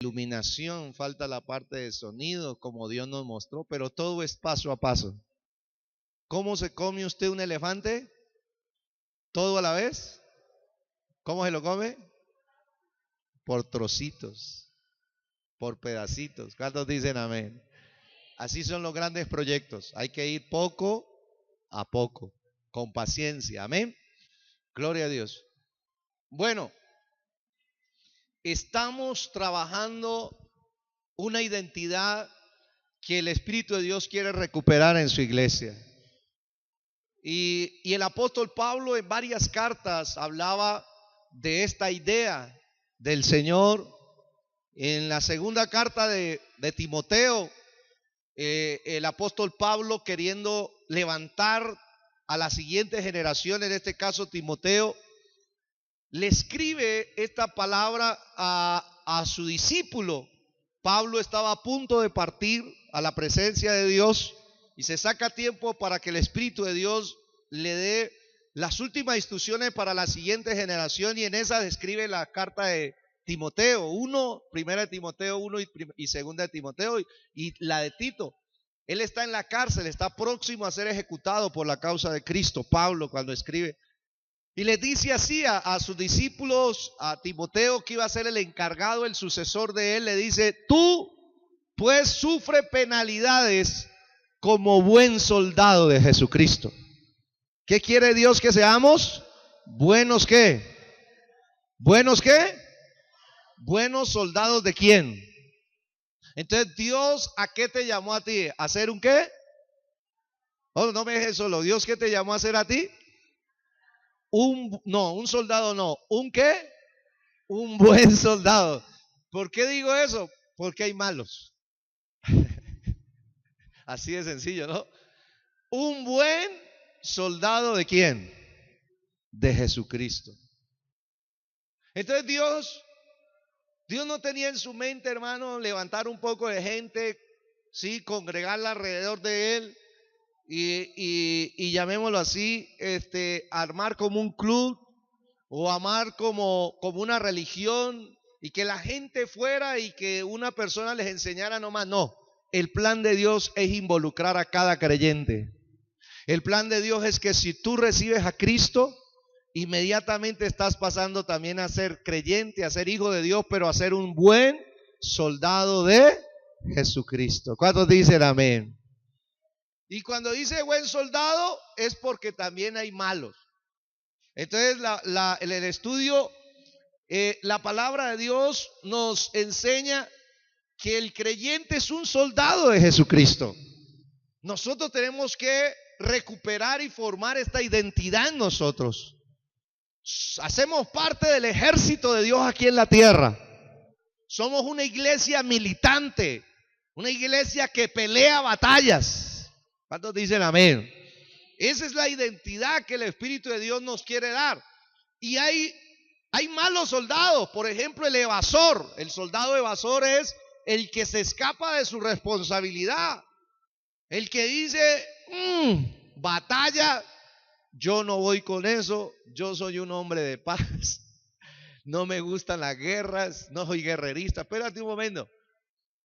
iluminación, falta la parte de sonido, como Dios nos mostró, pero todo es paso a paso. ¿Cómo se come usted un elefante? ¿Todo a la vez? ¿Cómo se lo come? Por trocitos, por pedacitos. ¿Cuántos dicen amén? Así son los grandes proyectos. Hay que ir poco a poco, con paciencia. Amén. Gloria a Dios. Bueno, estamos trabajando una identidad que el Espíritu de Dios quiere recuperar en su iglesia. Y el apóstol Pablo en varias cartas hablaba de esta idea del Señor. En la segunda carta de Timoteo, el apóstol Pablo, queriendo levantar a la siguiente generación, en este caso Timoteo, le escribe esta palabra a su discípulo. Pablo estaba a punto de partir a la presencia de Dios y se saca tiempo para que el Espíritu de Dios le dé las últimas instrucciones para la siguiente generación, y en esa describe la carta de Timoteo 1, primera de Timoteo 1 y segunda de Timoteo y la de Tito. Él está en la cárcel, está próximo a ser ejecutado por la causa de Cristo, Pablo, cuando escribe. Y le dice así a sus discípulos, a Timoteo, que iba a ser el encargado, el sucesor de él, le dice: tú pues sufre penalidades como buen soldado de Jesucristo. ¿Qué quiere Dios que seamos? ¿Buenos qué? ¿Buenos qué? ¿Buenos soldados de quién? Entonces, Dios, ¿a qué te llamó a ti? ¿A hacer un qué? Oh, no me dejes solo. ¿Dios qué te llamó a hacer a ti? Un soldado no. ¿Un qué? Un buen soldado. ¿Por qué digo eso? Porque hay malos. Así de sencillo, ¿no? Un buen soldado ¿de quién? De Jesucristo. Entonces Dios no tenía en su mente, hermano, levantar un poco de gente, sí, congregarla alrededor de él y llamémoslo así, armar como un club o amar como una religión y que la gente fuera y que una persona les enseñara nomás. No, el plan de Dios es involucrar a cada creyente. El plan de Dios es que si tú recibes a Cristo, inmediatamente estás pasando también a ser creyente, a ser hijo de Dios, pero a ser un buen soldado de Jesucristo. ¿Cuántos dicen amén? Y cuando dice buen soldado es porque también hay malos. Entonces en el estudio, la palabra de Dios nos enseña que el creyente es un soldado de Jesucristo. Nosotros tenemos que recuperar y formar esta identidad en nosotros. Hacemos parte del ejército de Dios aquí en la tierra. Somos una iglesia militante, una iglesia que pelea batallas. ¿Cuántos dicen amén? Esa es la identidad que el Espíritu de Dios nos quiere dar. Y hay malos soldados. Por ejemplo, el evasor. El soldado evasor es el que se escapa de su responsabilidad. El que dice, batalla, yo no voy con eso, yo soy un hombre de paz, no me gustan las guerras, no soy guerrerista. Espérate un momento.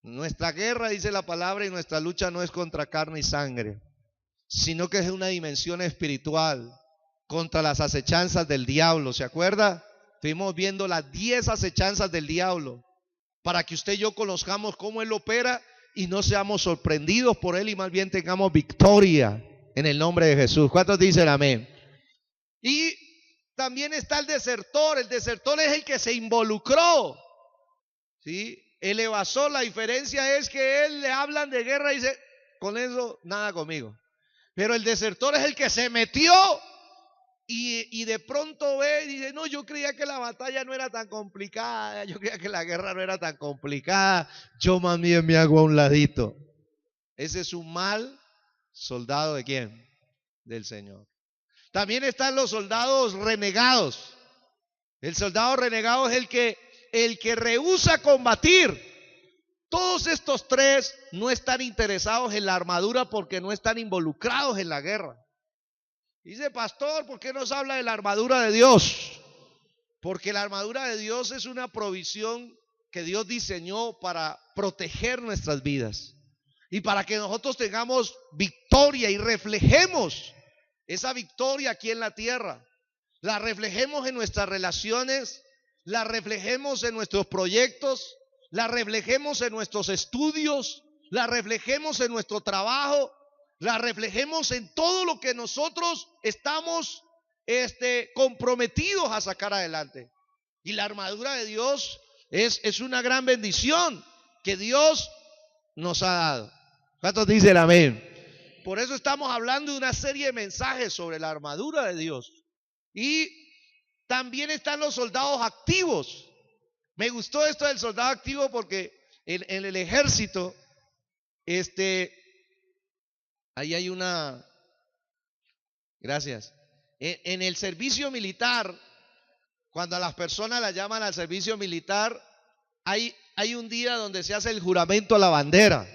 Nuestra guerra, dice la palabra, y nuestra lucha no es contra carne y sangre, sino que es una dimensión espiritual, contra las acechanzas del diablo. ¿Se acuerda? Estuvimos viendo las 10 acechanzas del diablo, para que usted y yo conozcamos cómo él opera y no seamos sorprendidos por él y más bien tengamos victoria en el nombre de Jesús. ¿Cuántos dicen amén? Y también está el desertor. El desertor es el que se involucró, ¿sí? El evasor, la diferencia es que él le hablan de guerra y dice, con eso nada conmigo. Pero el desertor es el que se metió y de pronto ve y dice, no, yo creía que la batalla no era tan complicada, yo creía que la guerra no era tan complicada, yo más bien me hago a un ladito. Ese es un mal soldado ¿de quién? Del Señor. También están los soldados renegados. El soldado renegado es el que rehúsa combatir. Todos estos tres no están interesados en la armadura porque no están involucrados en la guerra. Dice, pastor, ¿por qué nos habla de la armadura de Dios? Porque la armadura de Dios es una provisión que Dios diseñó para proteger nuestras vidas y para que nosotros tengamos victoria y reflejemos esa victoria aquí en la tierra. La reflejemos en nuestras relaciones, la reflejemos en nuestros proyectos, la reflejemos en nuestros estudios, la reflejemos en nuestro trabajo, la reflejemos en todo lo que nosotros estamos comprometidos a sacar adelante. Y la armadura de Dios es una gran bendición que Dios nos ha dado. ¿Cuántos dicen amén? Por eso estamos hablando de una serie de mensajes sobre la armadura de Dios. Y también están los soldados activos. Me gustó esto del soldado activo porque en el ejército, ahí hay una, gracias. En el servicio militar, cuando a las personas las llaman al servicio militar, hay un día donde se hace el juramento a la bandera,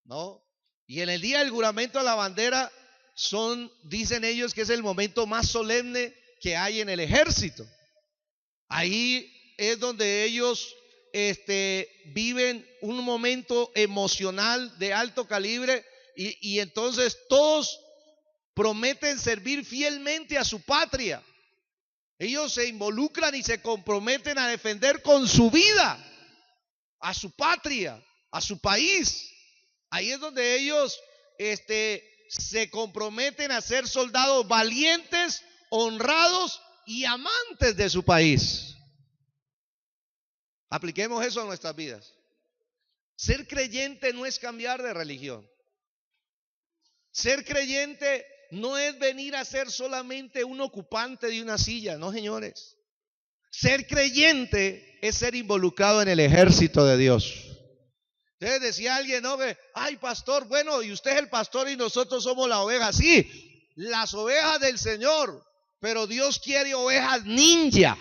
¿no? Y en el día del juramento a la bandera dicen ellos que es el momento más solemne que hay en el ejército. Ahí es donde ellos viven un momento emocional de alto calibre y entonces todos prometen servir fielmente a su patria. Ellos se involucran y se comprometen a defender con su vida a su patria, a su país. Ahí es donde ellos se comprometen a ser soldados valientes, honrados y amantes de su país. Apliquemos eso a nuestras vidas. Ser creyente no es cambiar de religión. Ser creyente no es venir a ser solamente un ocupante de una silla, no, señores. Ser creyente es ser involucrado en el ejército de Dios. Entonces decía alguien, no, ay pastor, bueno, y usted es el pastor y nosotros somos la oveja. Sí, las ovejas del Señor, pero Dios quiere ovejas ninja.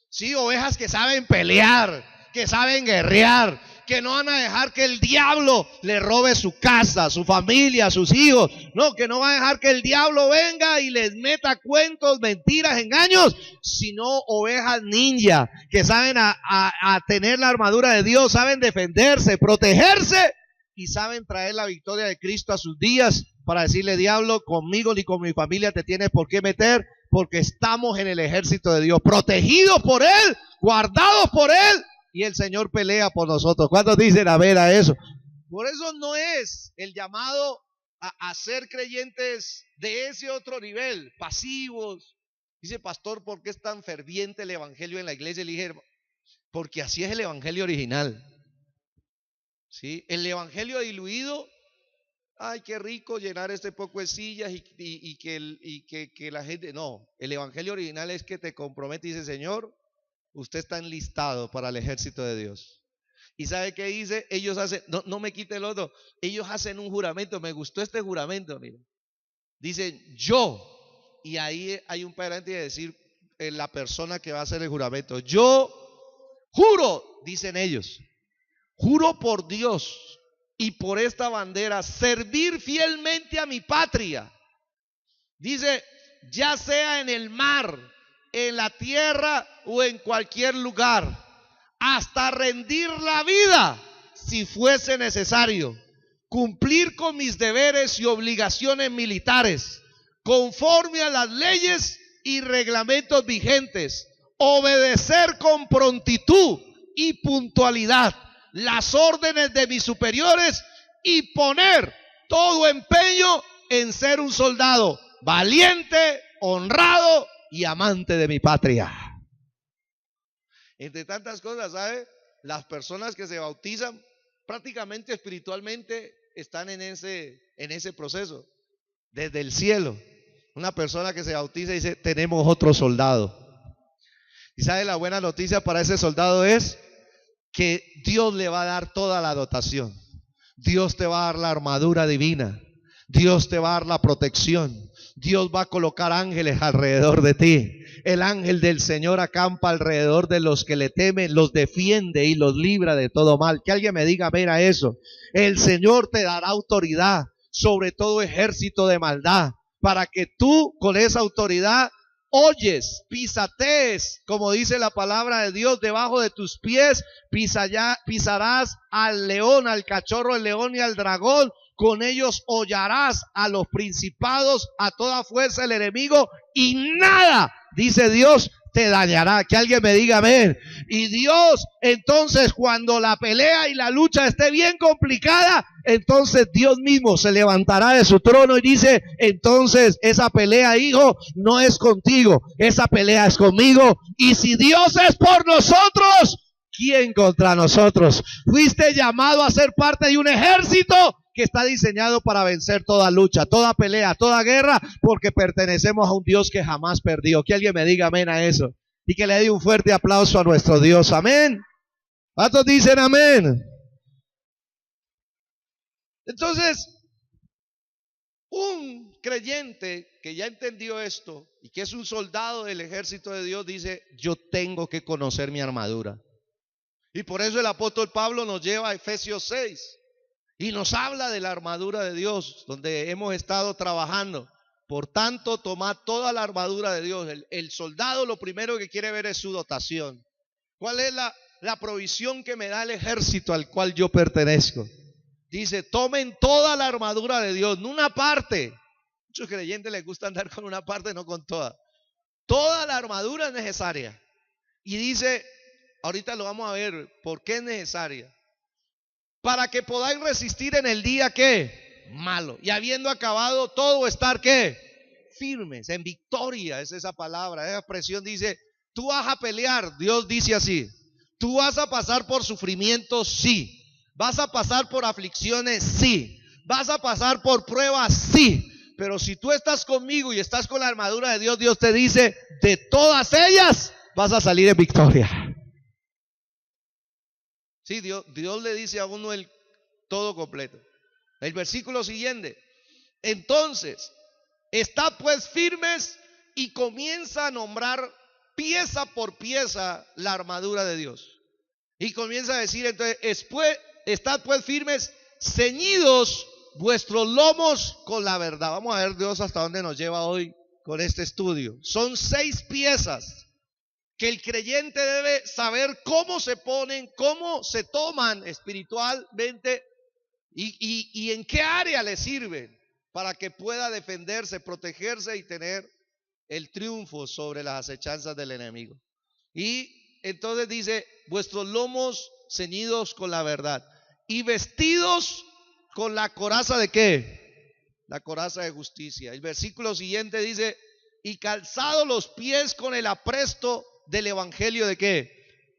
Sí, ovejas que saben pelear, que saben guerrear, que no van a dejar que el diablo le robe su casa, su familia, sus hijos. No, que no van a dejar que el diablo venga y les meta cuentos, mentiras, engaños, sino ovejas ninja, que saben a tener la armadura de Dios, saben defenderse, protegerse y saben traer la victoria de Cristo a sus días para decirle, diablo, conmigo ni con mi familia te tienes por qué meter, porque estamos en el ejército de Dios, protegidos por Él, guardados por Él, y el Señor pelea por nosotros. ¿Cuántos dicen amén a eso? Por eso no es el llamado a ser creyentes de ese otro nivel, pasivos. Dice, pastor, ¿por qué es tan ferviente el evangelio en la iglesia? Le dije, porque así es el evangelio original. ¿Sí? El evangelio diluido, ay, qué rico llenar este poco de sillas y que la gente, no, el evangelio original es que te compromete y dice, Señor, usted está enlistado para el ejército de Dios. ¿Y sabe qué dice? Ellos hacen, no me quite el otro, ellos hacen un juramento, me gustó este juramento, miren. Dicen, yo, y ahí hay un paréntesis de decir la persona que va a hacer el juramento, yo juro, dicen ellos, juro por Dios y por esta bandera, servir fielmente a mi patria. Dice, ya sea en el mar, en la tierra o en cualquier lugar, hasta rendir la vida si fuese necesario, cumplir con mis deberes y obligaciones militares, conforme a las leyes y reglamentos vigentes, obedecer con prontitud y puntualidad las órdenes de mis superiores y poner todo empeño en ser un soldado valiente, honrado y amante de mi patria. Entre tantas cosas, ¿sabe? Las personas que se bautizan prácticamente espiritualmente están en ese proceso. Desde el cielo, una persona que se bautiza y dice, tenemos otro soldado. ¿Y sabe la buena noticia para ese soldado es? Que Dios le va a dar toda la dotación. Dios te va a dar la armadura divina. Dios te va a dar la protección. Dios va a colocar ángeles alrededor de ti. El ángel del Señor acampa alrededor de los que le temen, los defiende y los libra de todo mal. Que alguien me diga, mira eso. El Señor te dará autoridad sobre todo ejército de maldad, para que tú con esa autoridad oyes, pisatees, como dice la palabra de Dios, debajo de tus pies, pisarás al león, al cachorro del león y al dragón. Con ellos hollarás a los principados, a toda fuerza del enemigo, y nada, dice Dios, te dañará. Que alguien me diga amén. Y Dios, entonces, cuando la pelea y la lucha esté bien complicada, entonces Dios mismo se levantará de su trono y dice: entonces esa pelea, hijo, no es contigo, esa pelea es conmigo. Y si Dios es por nosotros, ¿quién contra nosotros? Fuiste llamado a ser parte de un ejército que está diseñado para vencer toda lucha, toda pelea, toda guerra, porque pertenecemos a un Dios que jamás perdió. Que alguien me diga amén a eso. Y que le dé un fuerte aplauso a nuestro Dios. Amén. ¿Cuántos dicen amén? Entonces, un creyente que ya entendió esto y que es un soldado del ejército de Dios dice: yo tengo que conocer mi armadura. Y por eso el apóstol Pablo nos lleva a Efesios 6 y nos habla de la armadura de Dios, donde hemos estado trabajando. Por tanto, tomad toda la armadura de Dios. El soldado lo primero que quiere ver es su dotación. ¿Cuál es la provisión que me da el ejército al cual yo pertenezco? Dice: tomen toda la armadura de Dios, no una parte. Muchos creyentes les gusta andar con una parte, no con toda. Toda la armadura es necesaria. Y dice, ahorita lo vamos a ver, ¿por qué es necesaria? Para que podáis resistir en el día, ¿qué? Malo. Y habiendo acabado todo, estar, ¿qué? Firmes, en victoria, es esa palabra, esa expresión. Dice, tú vas a pelear, Dios dice así. Tú vas a pasar por sufrimientos, sí. Vas a pasar por aflicciones, sí. Vas a pasar por pruebas, sí. Pero si tú estás conmigo y estás con la armadura de Dios, Dios te dice, de todas ellas vas a salir en victoria. Sí, Dios le dice a uno el todo completo. El versículo siguiente: entonces, estad pues firmes, y comienza a nombrar pieza por pieza la armadura de Dios. Y comienza a decir entonces: estad pues firmes, ceñidos vuestros lomos con la verdad. Vamos a ver Dios hasta dónde nos lleva hoy con este estudio. Son 6 piezas que el creyente debe saber cómo se ponen, cómo se toman espiritualmente y en qué área le sirven para que pueda defenderse, protegerse y tener el triunfo sobre las acechanzas del enemigo. Y entonces dice: vuestros lomos ceñidos con la verdad y vestidos con la coraza de ¿qué? La coraza de justicia. El versículo siguiente dice: y calzados los pies con el apresto del evangelio de ¿qué?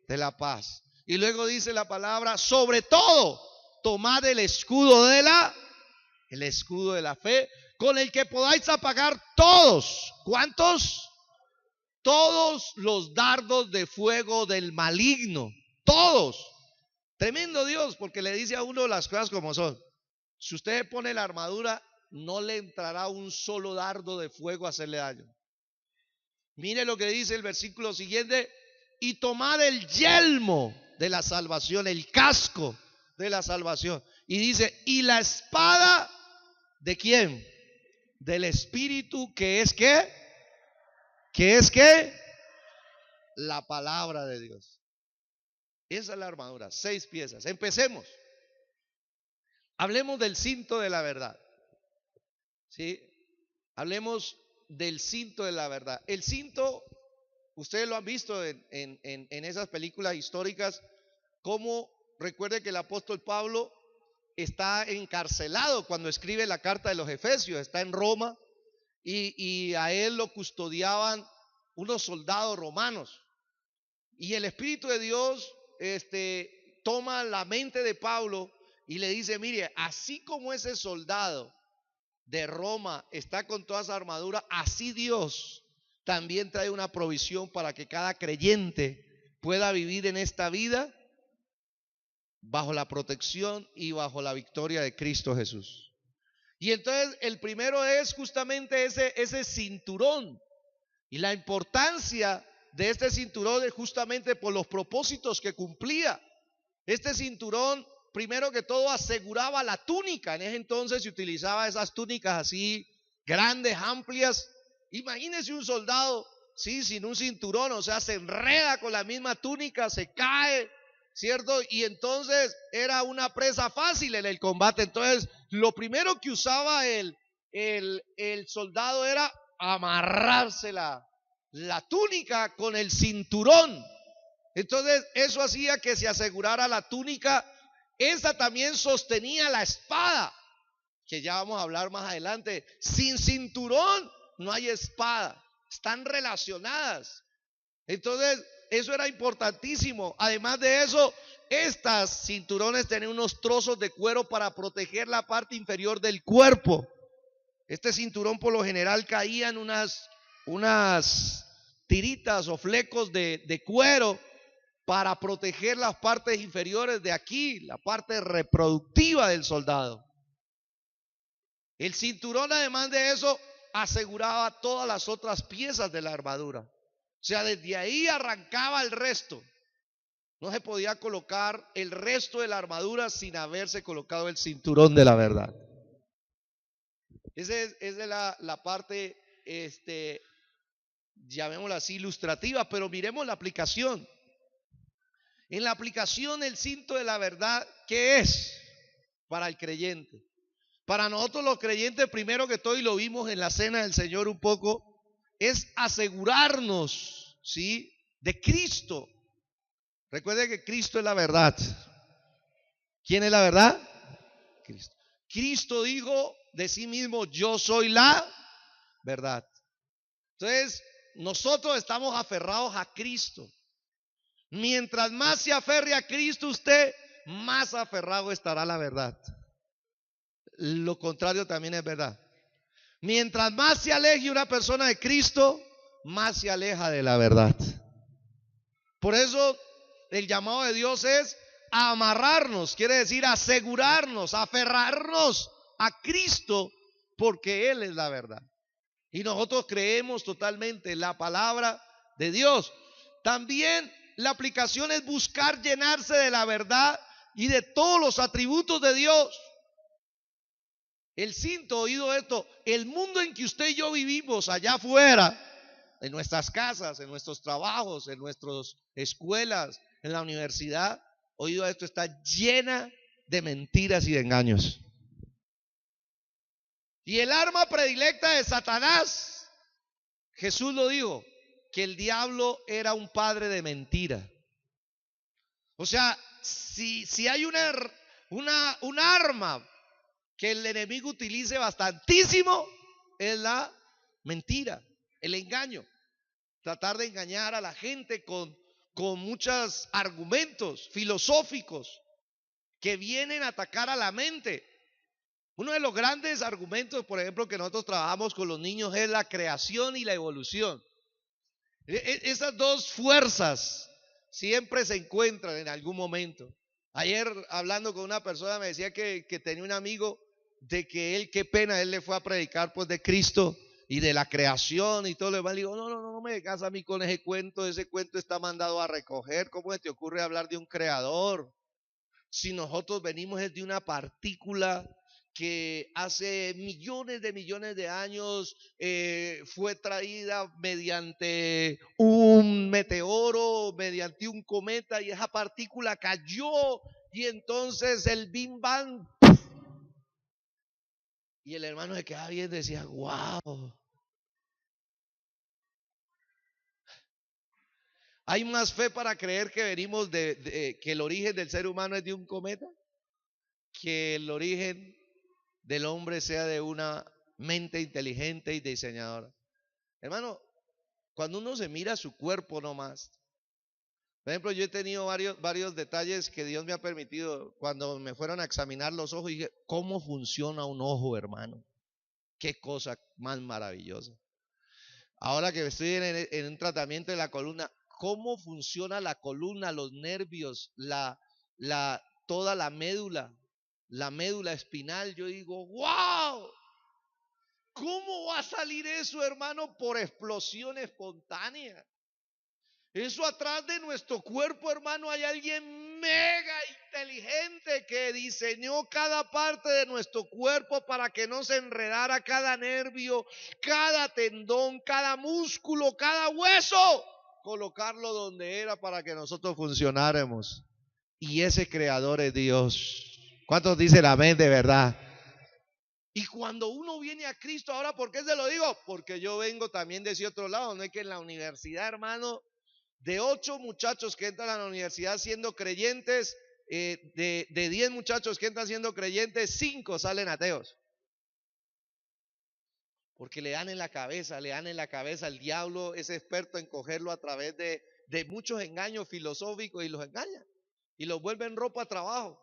De la paz. Y luego dice la palabra: sobre todo, tomad el escudo de la fe, con el que podáis apagar todos. ¿Cuántos? Todos los dardos de fuego del maligno. Todos. Tremendo Dios, porque le dice a uno las cosas como son. Si usted pone la armadura, no le entrará un solo dardo de fuego a hacerle daño. Mire lo que dice el versículo siguiente: y tomad el yelmo de la salvación, el casco de la salvación. Y dice: y la espada ¿de quién? Del Espíritu, que es ¿qué? ¿Qué es qué? La palabra de Dios. Esa es la armadura, 6 piezas. Empecemos. Hablemos del cinto de la verdad. ¿Sí? Hablemos del cinto de la verdad. El cinto, ustedes lo han visto en esas películas históricas, como recuerde que el apóstol Pablo está encarcelado cuando escribe la carta de los Efesios, está en Roma y a él lo custodiaban unos soldados romanos. Y el Espíritu de Dios toma la mente de Pablo y le dice: mire, así como ese soldado de Roma está con toda esa armadura, así Dios también trae una provisión para que cada creyente pueda vivir en esta vida bajo la protección y bajo la victoria de Cristo Jesús. Y entonces el primero es justamente ese cinturón, y la importancia de este cinturón es justamente por los propósitos que cumplía. Este cinturón, primero que todo, aseguraba la túnica. En ese entonces se utilizaba esas túnicas así grandes, amplias. Imagínese un soldado sí, sin un cinturón, o sea, se enreda con la misma túnica, se cae, ¿cierto? Y entonces era una presa fácil en el combate. Entonces, lo primero que usaba el soldado era amarrarse la túnica con el cinturón. Entonces, eso hacía que se asegurara la túnica. Esa también sostenía la espada, que ya vamos a hablar más adelante. Sin cinturón no hay espada, están relacionadas. Entonces, eso era importantísimo. Además de eso, estas cinturones tenían unos trozos de cuero para proteger la parte inferior del cuerpo. Este cinturón por lo general caían unas tiritas o flecos de cuero para proteger las partes inferiores de aquí, la parte reproductiva del soldado. El cinturón, además de eso, aseguraba todas las otras piezas de la armadura. O sea, desde ahí arrancaba el resto. No se podía colocar el resto de la armadura sin haberse colocado el cinturón de la verdad. Esa es la parte, llamémosla así, ilustrativa, pero miremos la aplicación. En la aplicación, el cinto de la verdad, ¿qué es para el creyente? Para nosotros los creyentes, primero que todo, y lo vimos en la cena del Señor un poco, es asegurarnos, ¿sí?, de Cristo. Recuerde que Cristo es la verdad. ¿Quién es la verdad? Cristo. Cristo dijo de sí mismo: yo soy la verdad. Entonces, nosotros estamos aferrados a Cristo. Mientras más se aferre a Cristo usted, más aferrado estará a la verdad. Lo contrario también es verdad. Mientras más se aleje una persona de Cristo, más se aleja de la verdad. Por eso el llamado de Dios es amarrarnos, quiere decir asegurarnos, aferrarnos a Cristo, porque Él es la verdad. Y nosotros creemos totalmente en la palabra de Dios. También la aplicación es buscar llenarse de la verdad y de todos los atributos de Dios. El cinto, oído esto, el mundo en que usted y yo vivimos allá afuera, en nuestras casas, en nuestros trabajos, en nuestras escuelas, en la universidad, oído esto, está llena de mentiras y de engaños. Y el arma predilecta de Satanás, Jesús lo dijo, que el diablo era un padre de mentira. O sea, si hay un arma que el enemigo utilice bastantísimo, es la mentira, el engaño. Tratar de engañar a la gente con muchos argumentos filosóficos que vienen a atacar a la mente. Uno de los grandes argumentos, por ejemplo, que nosotros trabajamos con los niños es la creación y la evolución. Esas dos fuerzas siempre se encuentran en algún momento. Ayer, hablando con una persona, me decía que tenía un amigo de que él, qué pena, él le fue a predicar pues de Cristo y de la creación y todo lo demás. Le digo, no me digas a mí con ese cuento está mandado a recoger. ¿Cómo se te ocurre hablar de un creador? Si nosotros venimos de una partícula que hace millones de años fue traída mediante un meteoro, mediante un cometa, y esa partícula cayó, y entonces el Big Bang, y el hermano se quedaba viendo y decía, wow. ¿Hay más fe para creer que venimos que el origen del ser humano es de un cometa? Que el origen del hombre sea de una mente inteligente y diseñadora. Hermano, cuando uno se mira su cuerpo nomás, por ejemplo, yo he tenido varios detalles que Dios me ha permitido cuando me fueron a examinar los ojos, y dije, ¿cómo funciona un ojo, hermano? Qué cosa más maravillosa. Ahora que estoy en un tratamiento de la columna, ¿cómo funciona la columna, los nervios, toda la médula espinal? Yo digo, ¡wow! ¿Cómo va a salir eso, hermano? Por explosión espontánea. Eso atrás de nuestro cuerpo, hermano, hay alguien mega inteligente inteligente que diseñó cada parte de nuestro cuerpo para que no se enredara cada nervio, cada tendón, cada músculo, cada hueso, colocarlo donde era para que nosotros funcionáramos. Y ese creador es Dios. ¿Cuántos dicen amén de verdad? Y cuando uno viene a Cristo, ahora, ¿por qué se lo digo? Porque yo vengo también de ese otro lado. No es que en la universidad, hermano, de 8 muchachos que entran a la universidad siendo creyentes, de 10 muchachos que entran siendo creyentes, 5 salen ateos. Porque le dan en la cabeza, el diablo es experto en cogerlo a través de muchos engaños filosóficos y los engañan. Y los vuelven ropa a trabajo.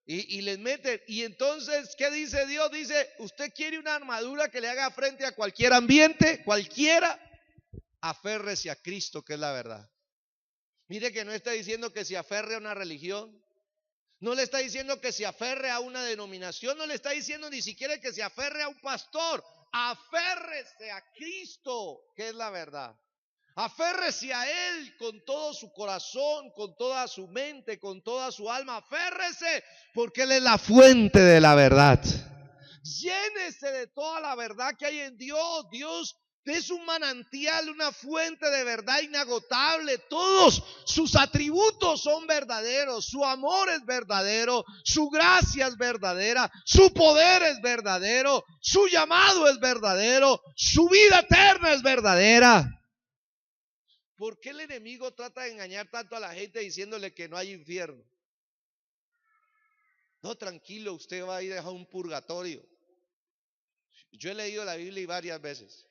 Y les meten. Y entonces, ¿qué dice Dios? Dice, usted quiere una armadura que le haga frente a cualquier ambiente, cualquiera. Aférrese a Cristo, que es la verdad. Mire que no está diciendo que se aferre a una religión, no le está diciendo que se aferre a una denominación, no le está diciendo ni siquiera que se aferre a un pastor. Aférrese a Cristo, que es la verdad. Aférrese a Él con todo su corazón, con toda su mente, con toda su alma. Aférrese porque Él es la fuente de la verdad. Llénese de toda la verdad que hay en Dios. Dios es un manantial, una fuente de verdad inagotable. Todos sus atributos son verdaderos. Su amor es verdadero. Su gracia es verdadera. Su poder es verdadero. Su llamado es verdadero. Su vida eterna es verdadera. ¿Por qué el enemigo trata de engañar tanto a la gente diciéndole que no hay infierno? No, tranquilo, usted va a ir a un purgatorio. Yo he leído la Biblia varias veces.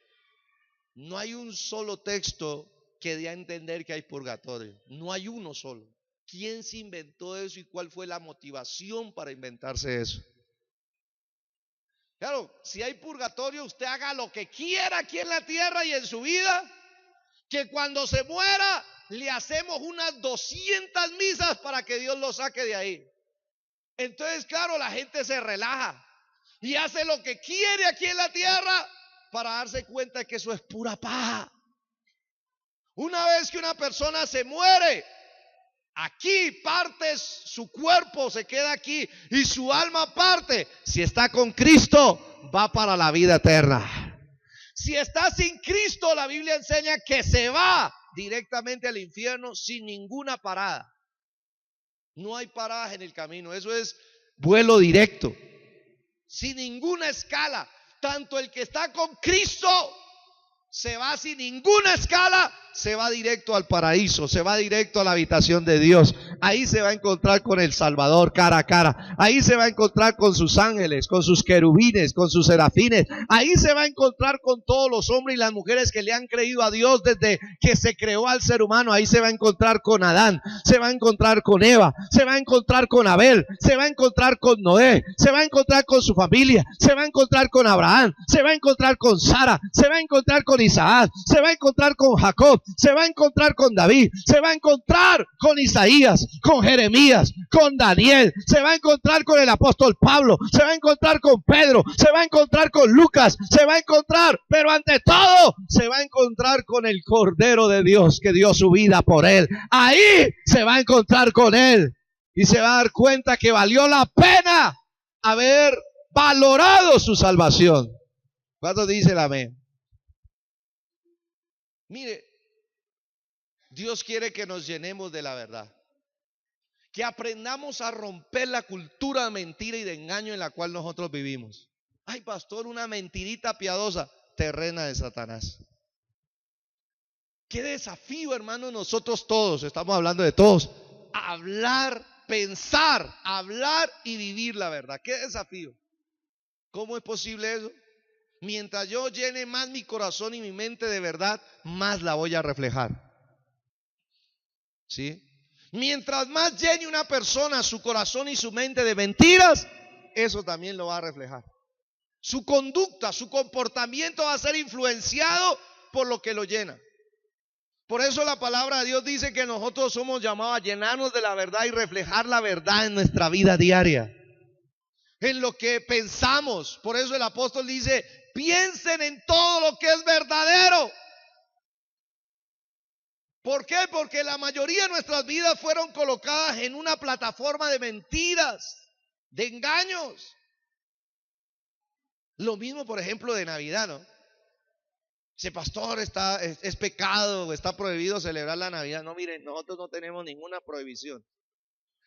No hay un solo texto que dé a entender que hay purgatorio. No hay uno solo. ¿Quién se inventó eso y cuál fue la motivación para inventarse eso? Claro, si hay purgatorio, usted haga lo que quiera aquí en la tierra y en su vida, que cuando se muera le hacemos unas 200 misas para que Dios lo saque de ahí. Entonces, claro, la gente se relaja y hace lo que quiere aquí en la tierra para darse cuenta de que eso es pura paja. Una vez que una persona se muere, aquí parte, su cuerpo se queda aquí y su alma parte. Si está con Cristo, va para la vida eterna. Si está sin Cristo, la Biblia enseña que se va directamente al infierno sin ninguna parada. No hay paradas en el camino, eso es vuelo directo, sin ninguna escala. Tanto el que está con Cristo se va sin ninguna escala, se va directo al paraíso, se va directo a la habitación de Dios. Ahí se va a encontrar con el Salvador cara a cara. Ahí se va a encontrar con sus ángeles, con sus querubines, con sus serafines. Ahí se va a encontrar con todos los hombres y las mujeres que le han creído a Dios desde que se creó al ser humano. Ahí se va a encontrar con Adán, se va a encontrar con Eva, se va a encontrar con Abel, se va a encontrar con Noé, se va a encontrar con su familia, se va a encontrar con Abraham, se va a encontrar con Sara, se va a encontrar con Isaac, se va a encontrar con Jacob, se va a encontrar con David, se va a encontrar con Isaías, con Jeremías, con Daniel, se va a encontrar con el apóstol Pablo, se va a encontrar con Pedro, se va a encontrar con Lucas, se va a encontrar, pero ante todo, se va a encontrar con el Cordero de Dios que dio su vida por él. Ahí se va a encontrar con él y se va a dar cuenta que valió la pena haber valorado su salvación. ¿Cuánto dice el amén? Mire, Dios quiere que nos llenemos de la verdad, que aprendamos a romper la cultura de mentira y de engaño en la cual nosotros vivimos. Ay, pastor, una mentirita piadosa, terrena de Satanás. Qué desafío, hermano, nosotros todos, estamos hablando de todos, hablar, pensar, hablar y vivir la verdad. Qué desafío. ¿Cómo es posible eso? Mientras yo llene más mi corazón y mi mente de verdad, más la voy a reflejar. ¿Sí? Mientras más llene una persona su corazón y su mente de mentiras, eso también lo va a reflejar. Su conducta, su comportamiento va a ser influenciado por lo que lo llena. Por eso la palabra de Dios dice que nosotros somos llamados a llenarnos de la verdad y reflejar la verdad en nuestra vida diaria, en lo que pensamos. Por eso el apóstol dice: piensen en todo lo que es verdadero. ¿Por qué? Porque la mayoría de nuestras vidas fueron colocadas en una plataforma de mentiras, de engaños. Lo mismo, por ejemplo, de Navidad, ¿no? Ese pastor es pecado, está prohibido celebrar la Navidad. No, miren, nosotros no tenemos ninguna prohibición.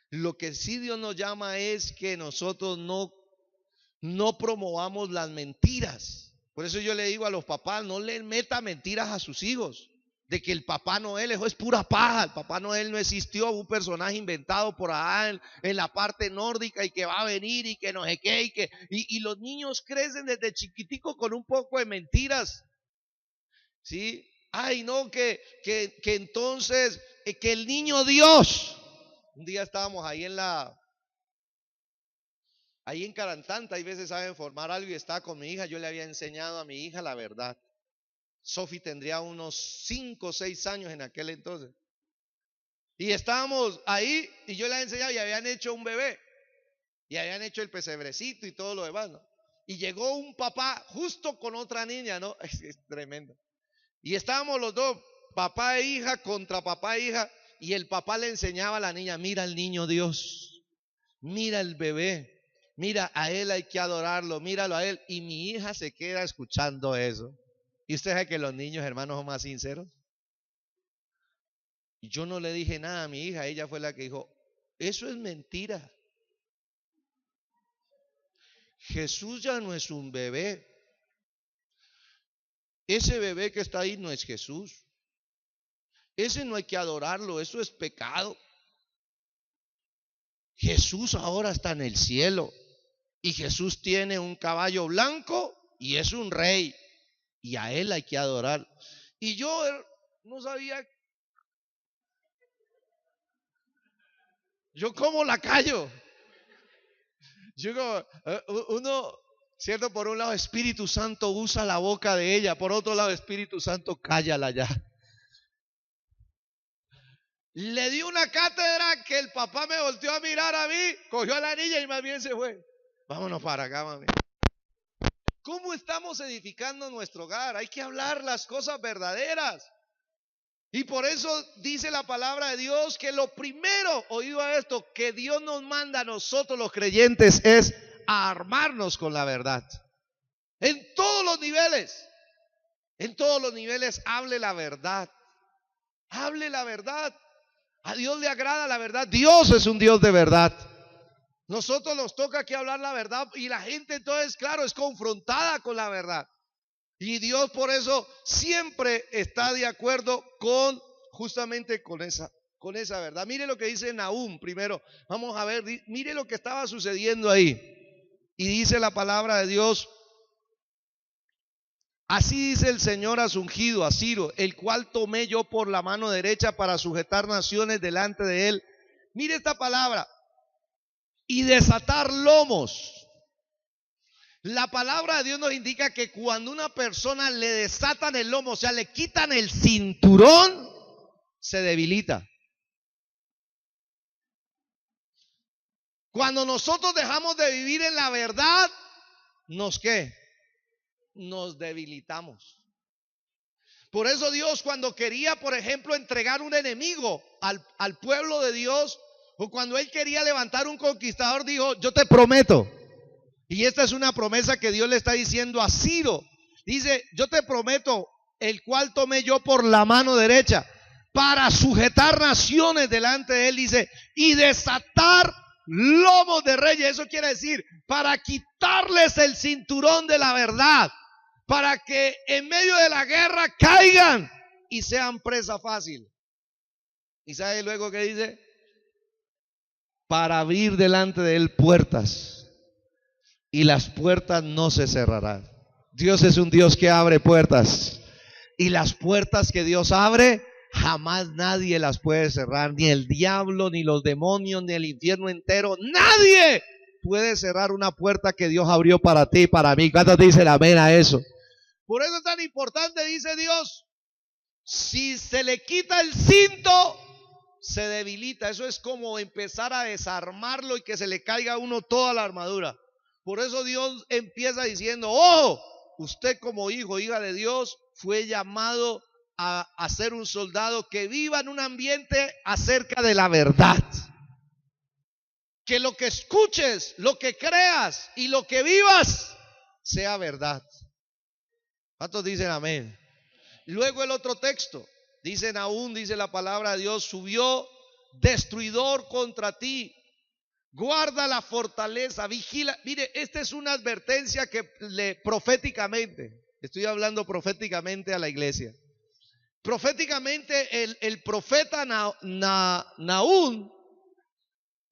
Lo que sí Dios nos llama es que nosotros no promovamos las mentiras. Por eso yo le digo a los papás, no le metan mentiras a sus hijos. De que el Papá Noel, eso es pura paja. El Papá Noel no existió, un personaje inventado por allá en la parte nórdica y que va a venir y que no sé qué. Y los niños crecen desde chiquitico con un poco de mentiras. ¿Sí? Ay, no, que entonces, que el niño Dios. Un día estábamos ahí en Carantanta, hay veces saben formar algo y estaba con mi hija. Yo le había enseñado a mi hija la verdad. Sophie tendría unos 5 o 6 años en aquel entonces. Y estábamos ahí y yo le había enseñado y habían hecho un bebé. Y habían hecho el pesebrecito y todo lo demás, ¿no? Y llegó un papá justo con otra niña, ¿no? Es tremendo. Y estábamos los dos, papá e hija contra papá e hija. Y el papá le enseñaba a la niña, mira al niño Dios, mira el bebé, mira a él hay que adorarlo, míralo a él. Y mi hija se queda escuchando eso. Y usted sabe que los niños, hermanos, son más sinceros. Y yo no le dije nada a mi hija, ella fue la que dijo, eso es mentira. Jesús ya no es un bebé. Ese bebé que está ahí no es Jesús. Ese no hay que adorarlo, eso es pecado. Jesús ahora está en el cielo. Y Jesús tiene un caballo blanco y es un rey. Y a él hay que adorar. Y yo no sabía. Yo cómo la callo. Uno, cierto, por un lado Espíritu Santo usa la boca de ella, por otro lado Espíritu Santo cállala ya. Le di una cátedra que el papá me volteó a mirar a mí, cogió a la niña y más bien se fue. Vámonos para acá, mami. ¿Cómo estamos edificando nuestro hogar? Hay que hablar las cosas verdaderas. Y por eso dice la palabra de Dios que lo primero, oído a esto, que Dios nos manda a nosotros los creyentes es a armarnos con la verdad. En todos los niveles hable la verdad. Hable la verdad. A Dios le agrada la verdad. Dios es un Dios de verdad. Nosotros nos toca aquí hablar la verdad y la gente entonces, claro, es confrontada con la verdad. Y Dios por eso siempre está de acuerdo justamente con esa verdad. Mire lo que dice Nahum primero. Vamos a ver, mire lo que estaba sucediendo ahí. Y dice la palabra de Dios. Así dice el Señor a su ungido, a Ciro, el cual tomé yo por la mano derecha para sujetar naciones delante de él. Mire esta palabra. Y desatar lomos. La palabra de Dios nos indica que cuando una persona le desatan el lomo, o sea, le quitan el cinturón, se debilita. Cuando nosotros dejamos de vivir en la verdad, ¿nos qué? Nos debilitamos. Por eso Dios, cuando quería, por ejemplo, entregar un enemigo al pueblo de Dios, o cuando Él quería levantar un conquistador, dijo, yo te prometo. Y esta es una promesa que Dios le está diciendo a Ciro. Dice, yo te prometo, el cual tomé yo por la mano derecha, para sujetar naciones delante de él, dice, y desatar lomos de reyes. Eso quiere decir, para quitarles el cinturón de la verdad, para que en medio de la guerra caigan y sean presa fácil. ¿Y sabe luego qué dice? Para abrir delante de él puertas, y las puertas no se cerrarán. Dios es un Dios que abre puertas, y las puertas que Dios abre, jamás nadie las puede cerrar, ni el diablo, ni los demonios, ni el infierno entero. Nadie puede cerrar una puerta que Dios abrió para ti y para mí. ¿Cuántos dicen amén a eso? Por eso es tan importante, dice Dios, si se le quita el cinto, se debilita. Eso es como empezar a desarmarlo y que se le caiga a uno toda la armadura. Por eso Dios empieza diciendo, usted como hijo, hija de Dios, fue llamado a ser un soldado que viva en un ambiente acerca de la verdad. Que lo que escuches, lo que creas y lo que vivas sea verdad. ¿Cuántos dicen amén? Luego el otro texto, dicen aún, dice la palabra de Dios, subió destruidor contra ti. Guarda la fortaleza, vigila. Mire, esta es una advertencia que proféticamente, estoy hablando proféticamente a la iglesia. Proféticamente el profeta Nahum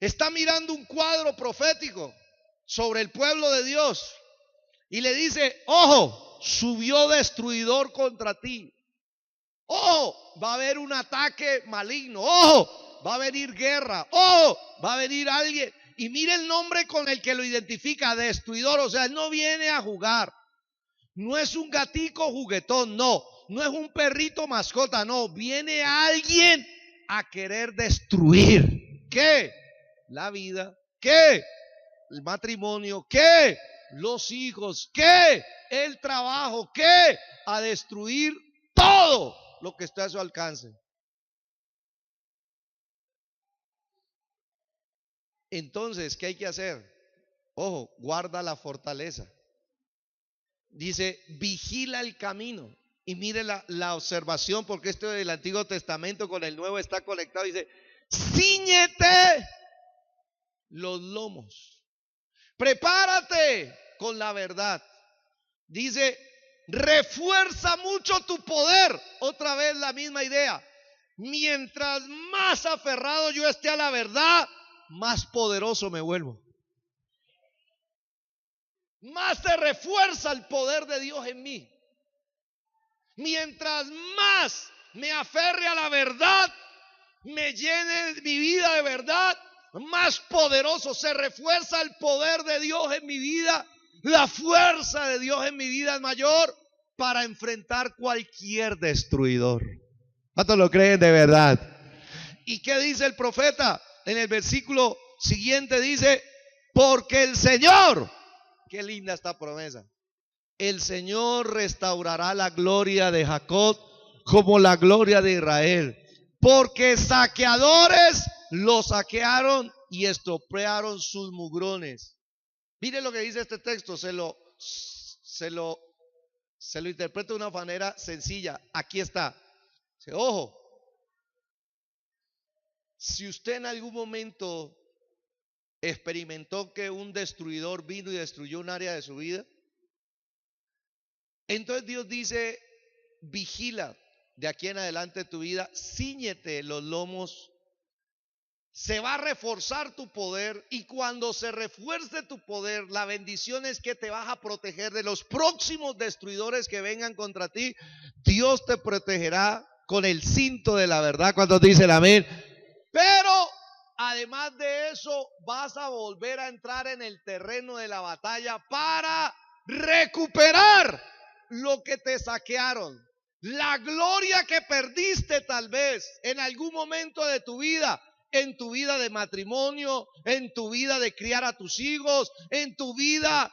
está mirando un cuadro profético sobre el pueblo de Dios y le dice, ojo, subió destruidor contra ti. Ojo, va a haber un ataque maligno. Ojo, va a venir guerra. Ojo, va a venir alguien. Y mire el nombre con el que lo identifica, destruidor. O sea, él no viene a jugar. No es un gatico juguetón, no. No es un perrito mascota, no. Viene alguien a querer destruir. ¿Qué? La vida. ¿Qué? El matrimonio. ¿Qué? Los hijos. ¿Qué? El trabajo. ¿Qué? A destruir todo lo que está a su alcance. Entonces, ¿qué hay que hacer? Ojo, guarda la fortaleza. Dice, vigila el camino. Y mire la observación, porque esto del Antiguo Testamento con el Nuevo está conectado. Dice, cíñete los lomos. Prepárate con la verdad. Dice, refuerza mucho tu poder. Otra vez la misma idea. Mientras más aferrado yo esté a la verdad, más poderoso me vuelvo. Más se refuerza el poder de Dios en mí. Mientras más me aferre a la verdad, me llene mi vida de verdad, más poderoso se refuerza el poder de Dios en mi vida. La fuerza de Dios en mi vida es mayor para enfrentar cualquier destruidor. ¿Cuántos lo creen de verdad? ¿Y qué dice el profeta? En el versículo siguiente dice, porque el Señor, qué linda esta promesa, el Señor restaurará la gloria de Jacob como la gloria de Israel, porque saqueadores lo saquearon y estropearon sus mugrones. Mire lo que dice este texto, se lo interpreto de una manera sencilla. Aquí está. Ojo, si usted en algún momento experimentó que un destruidor vino y destruyó un área de su vida, entonces Dios dice, vigila de aquí en adelante tu vida, cíñete los lomos, se va a reforzar tu poder, y cuando se refuerce tu poder, la bendición es que te vas a proteger de los próximos destruidores que vengan contra ti. Dios te protegerá con el cinto de la verdad. Cuando dicen amén. Pero además de eso, vas a volver a entrar en el terreno de la batalla para recuperar lo que te saquearon. La gloria que perdiste tal vez en algún momento de tu vida, en tu vida de matrimonio, en tu vida de criar a tus hijos, en tu vida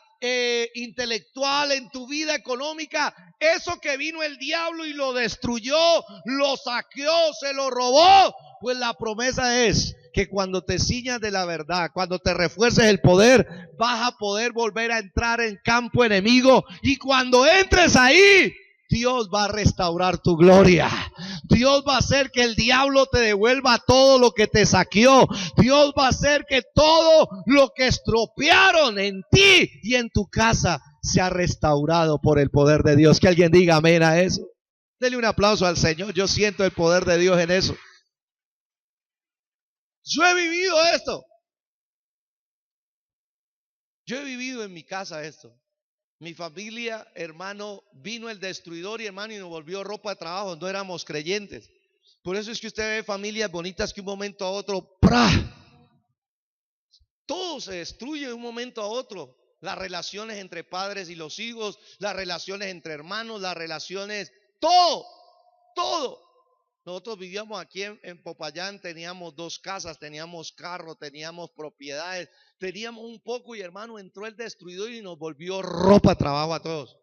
intelectual, en tu vida económica, eso que vino el diablo y lo destruyó, lo saqueó, se lo robó, pues la promesa es que cuando te ciñas de la verdad, cuando te refuerces el poder, vas a poder volver a entrar en campo enemigo, y cuando entres ahí, Dios va a restaurar tu gloria. Dios va a hacer que el diablo te devuelva todo lo que te saqueó. Dios va a hacer que todo lo que estropearon en ti y en tu casa sea restaurado por el poder de Dios. Que alguien diga amén a eso. Dele un aplauso al Señor. Yo siento el poder de Dios en eso. Yo he vivido esto. Yo he vivido en mi casa esto. Mi familia, hermano, vino el destruidor y hermano y nos volvió ropa de trabajo. No éramos creyentes. Por eso es que usted ve familias bonitas que un momento a otro, ¡pra!, todo se destruye de un momento a otro. Las relaciones entre padres y los hijos, las relaciones entre hermanos, las relaciones, todo. Nosotros vivíamos aquí en Popayán, teníamos 2 casas, teníamos carro, teníamos propiedades, teníamos un poco, y hermano, entró el destruidor y nos volvió ropa de trabajo a todos.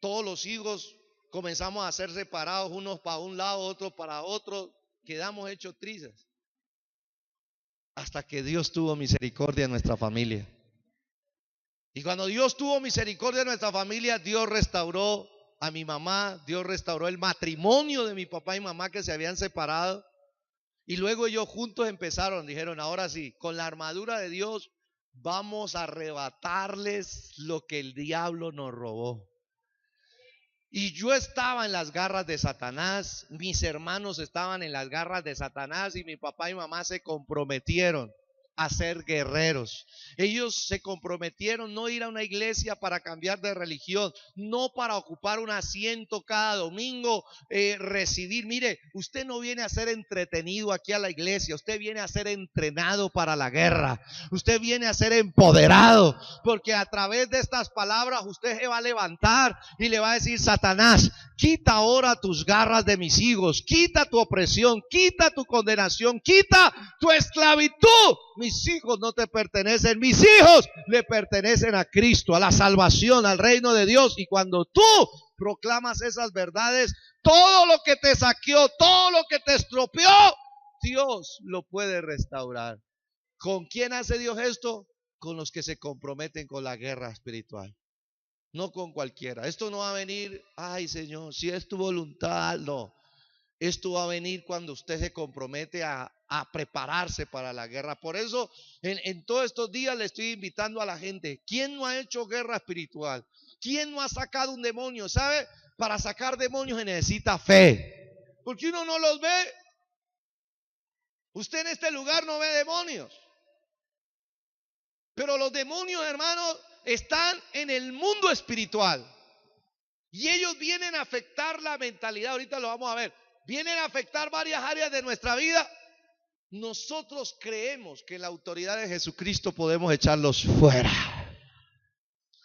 Todos los hijos comenzamos a ser separados, unos para un lado, otros para otro, quedamos hechos trizas. Hasta que Dios tuvo misericordia en nuestra familia. Y cuando Dios tuvo misericordia en nuestra familia, Dios restauró a mi mamá, Dios restauró el matrimonio de mi papá y mamá que se habían separado. Y luego ellos juntos dijeron, ahora sí, con la armadura de Dios vamos a arrebatarles lo que el diablo nos robó. Y yo estaba en las garras de Satanás, mis hermanos estaban en las garras de Satanás y mi papá y mamá se comprometieron a ser guerreros. Ellos se comprometieron no ir a una iglesia para cambiar de religión, no para ocupar un asiento cada domingo, recibir. Mire, usted no viene a ser entretenido aquí a la iglesia, usted viene a ser entrenado para la guerra, usted viene a ser empoderado, porque a través de estas palabras usted se va a levantar y le va a decir: Satanás, quita ahora tus garras de mis hijos, quita tu opresión, quita tu condenación, quita tu esclavitud. Mis hijos no te pertenecen, mis hijos le pertenecen a Cristo, a la salvación, al reino de Dios. Y cuando tú proclamas esas verdades, todo lo que te saqueó, todo lo que te estropeó, Dios lo puede restaurar. ¿Con quién hace Dios esto? Con los que se comprometen con la guerra espiritual. No con cualquiera. Esto no va a venir, ay Señor, si es tu voluntad, no. Esto va a venir cuando usted se compromete a prepararse para la guerra. Por eso, en todos estos días le estoy invitando a la gente. ¿Quién no ha hecho guerra espiritual? ¿Quién no ha sacado un demonio? ¿Sabe? Para sacar demonios se necesita fe. Porque uno no los ve. Usted en este lugar no ve demonios. Pero los demonios, hermanos, están en el mundo espiritual. Y ellos vienen a afectar la mentalidad. Ahorita lo vamos a ver. Vienen a afectar varias áreas de nuestra vida. Nosotros creemos que en la autoridad de Jesucristo podemos echarlos fuera.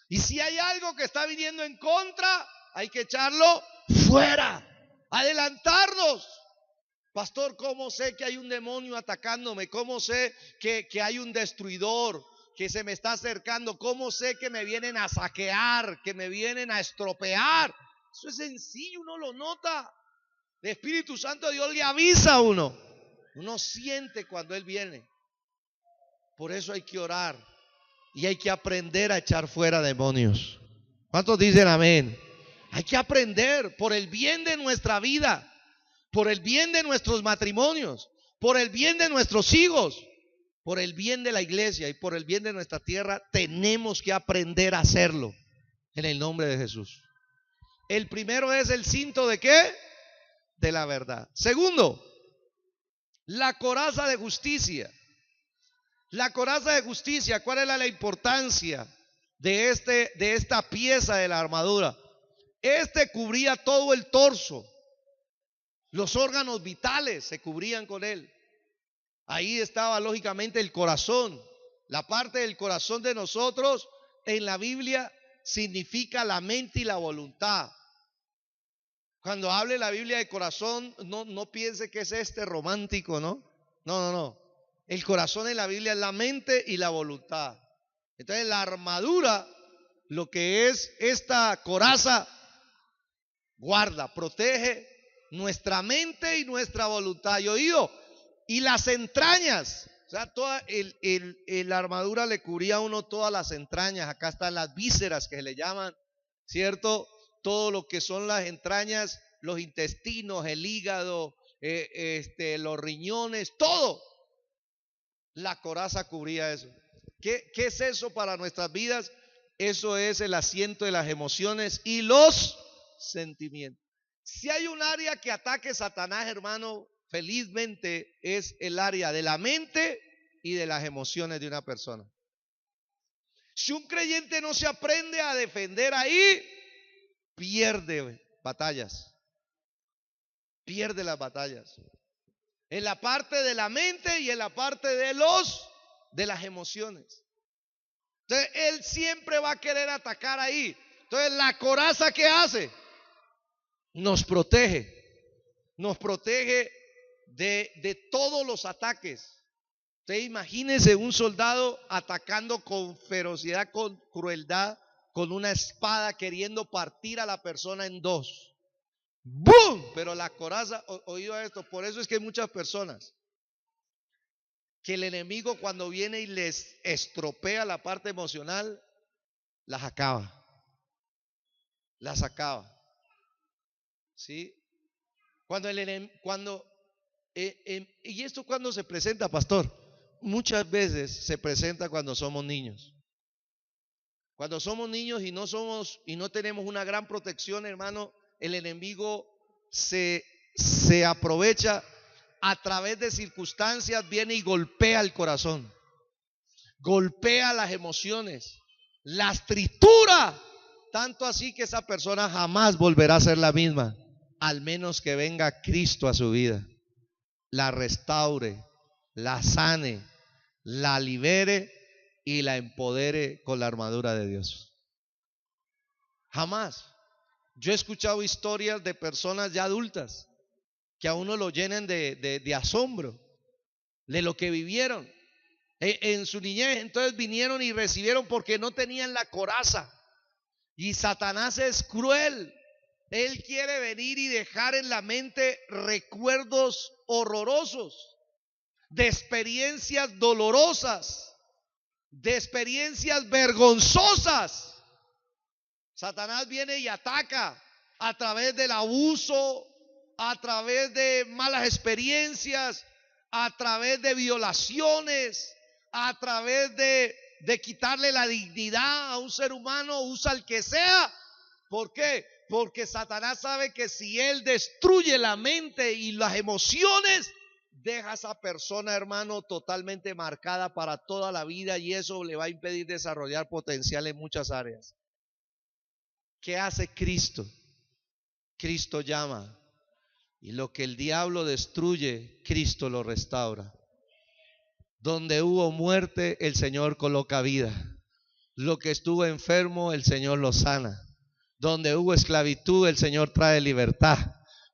Y si hay algo que está viniendo en contra, hay que echarlo fuera. Adelantarnos. Pastor, ¿cómo sé que hay un demonio atacándome? ¿Cómo sé que hay un destruidor que se me está acercando? ¿Cómo sé que me vienen a saquear, que me vienen a estropear? Eso es sencillo, uno lo nota. El Espíritu Santo de Dios le avisa a uno. Uno siente cuando Él viene. Por eso hay que orar y hay que aprender a echar fuera demonios. ¿Cuántos dicen amén? Hay que aprender por el bien de nuestra vida, por el bien de nuestros matrimonios, por el bien de nuestros hijos, por el bien de la iglesia y por el bien de nuestra tierra. Tenemos que aprender a hacerlo en el nombre de Jesús. El primero es el cinto ¿de qué? De la verdad. Segundo, la coraza de justicia. La coraza de justicia, ¿cuál era la importancia de esta pieza de la armadura? Cubría todo el torso. Los órganos vitales se cubrían con él. Ahí estaba lógicamente el corazón. La parte del corazón de nosotros en la Biblia significa la mente y la voluntad. Cuando hable la Biblia de corazón, no piense que es romántico, ¿no? No. El corazón en la Biblia es la mente y la voluntad. Entonces la armadura, lo que es esta coraza, guarda, protege nuestra mente y nuestra voluntad. Y oído, y las entrañas. O sea, toda la armadura le cubría a uno todas las entrañas. Acá están las vísceras que se le llaman, ¿cierto? Todo lo que son las entrañas, los intestinos, el hígado, los riñones, todo. La coraza cubría eso. ¿Qué es eso para nuestras vidas? Eso es el asiento de las emociones y los sentimientos. Si hay un área que ataque Satanás, hermano, felizmente es el área de la mente y de las emociones de una persona. Si un creyente no se aprende a defender ahí, pierde batallas. Pierde las batallas. En la parte de la mente y en la parte de las emociones. Entonces él siempre va a querer atacar ahí. Entonces la coraza, ¿qué hace? Nos protege de todos los ataques. Usted imagínese un soldado atacando con ferocidad, con crueldad, con una espada, queriendo partir a la persona en dos. ¡Bum! Pero la coraza, oído esto, por eso es que hay muchas personas que el enemigo cuando viene y les estropea la parte emocional, las acaba, las acaba. ¿Sí? Cuando y esto cuando se presenta, pastor, muchas veces se presenta cuando somos niños. Cuando somos niños y no tenemos una gran protección, hermano, el enemigo se aprovecha a través de circunstancias, viene y golpea el corazón, golpea las emociones, las tritura, tanto así que esa persona jamás volverá a ser la misma, al menos que venga Cristo a su vida, la restaure, la sane, la libere y la empodere con la armadura de Dios. Jamás. Yo he escuchado historias de personas ya adultas que a uno lo llenan de asombro de lo que vivieron en su niñez. Entonces vinieron y recibieron porque no tenían la coraza. Y Satanás es cruel. Él quiere venir y dejar en la mente recuerdos horrorosos, de experiencias dolorosas, de experiencias vergonzosas. Satanás viene y ataca a través del abuso, a través de malas experiencias, a través de violaciones, a través de quitarle la dignidad a un ser humano, usa el que sea. ¿Por qué? Porque Satanás sabe que si él destruye la mente y las emociones, deja a esa persona, hermano, totalmente marcada para toda la vida, y eso le va a impedir desarrollar potencial en muchas áreas. ¿Qué hace Cristo? Cristo llama, y lo que el diablo destruye, Cristo lo restaura. Donde hubo muerte, el Señor coloca vida. Lo que estuvo enfermo, el Señor lo sana. Donde hubo esclavitud, el Señor trae libertad.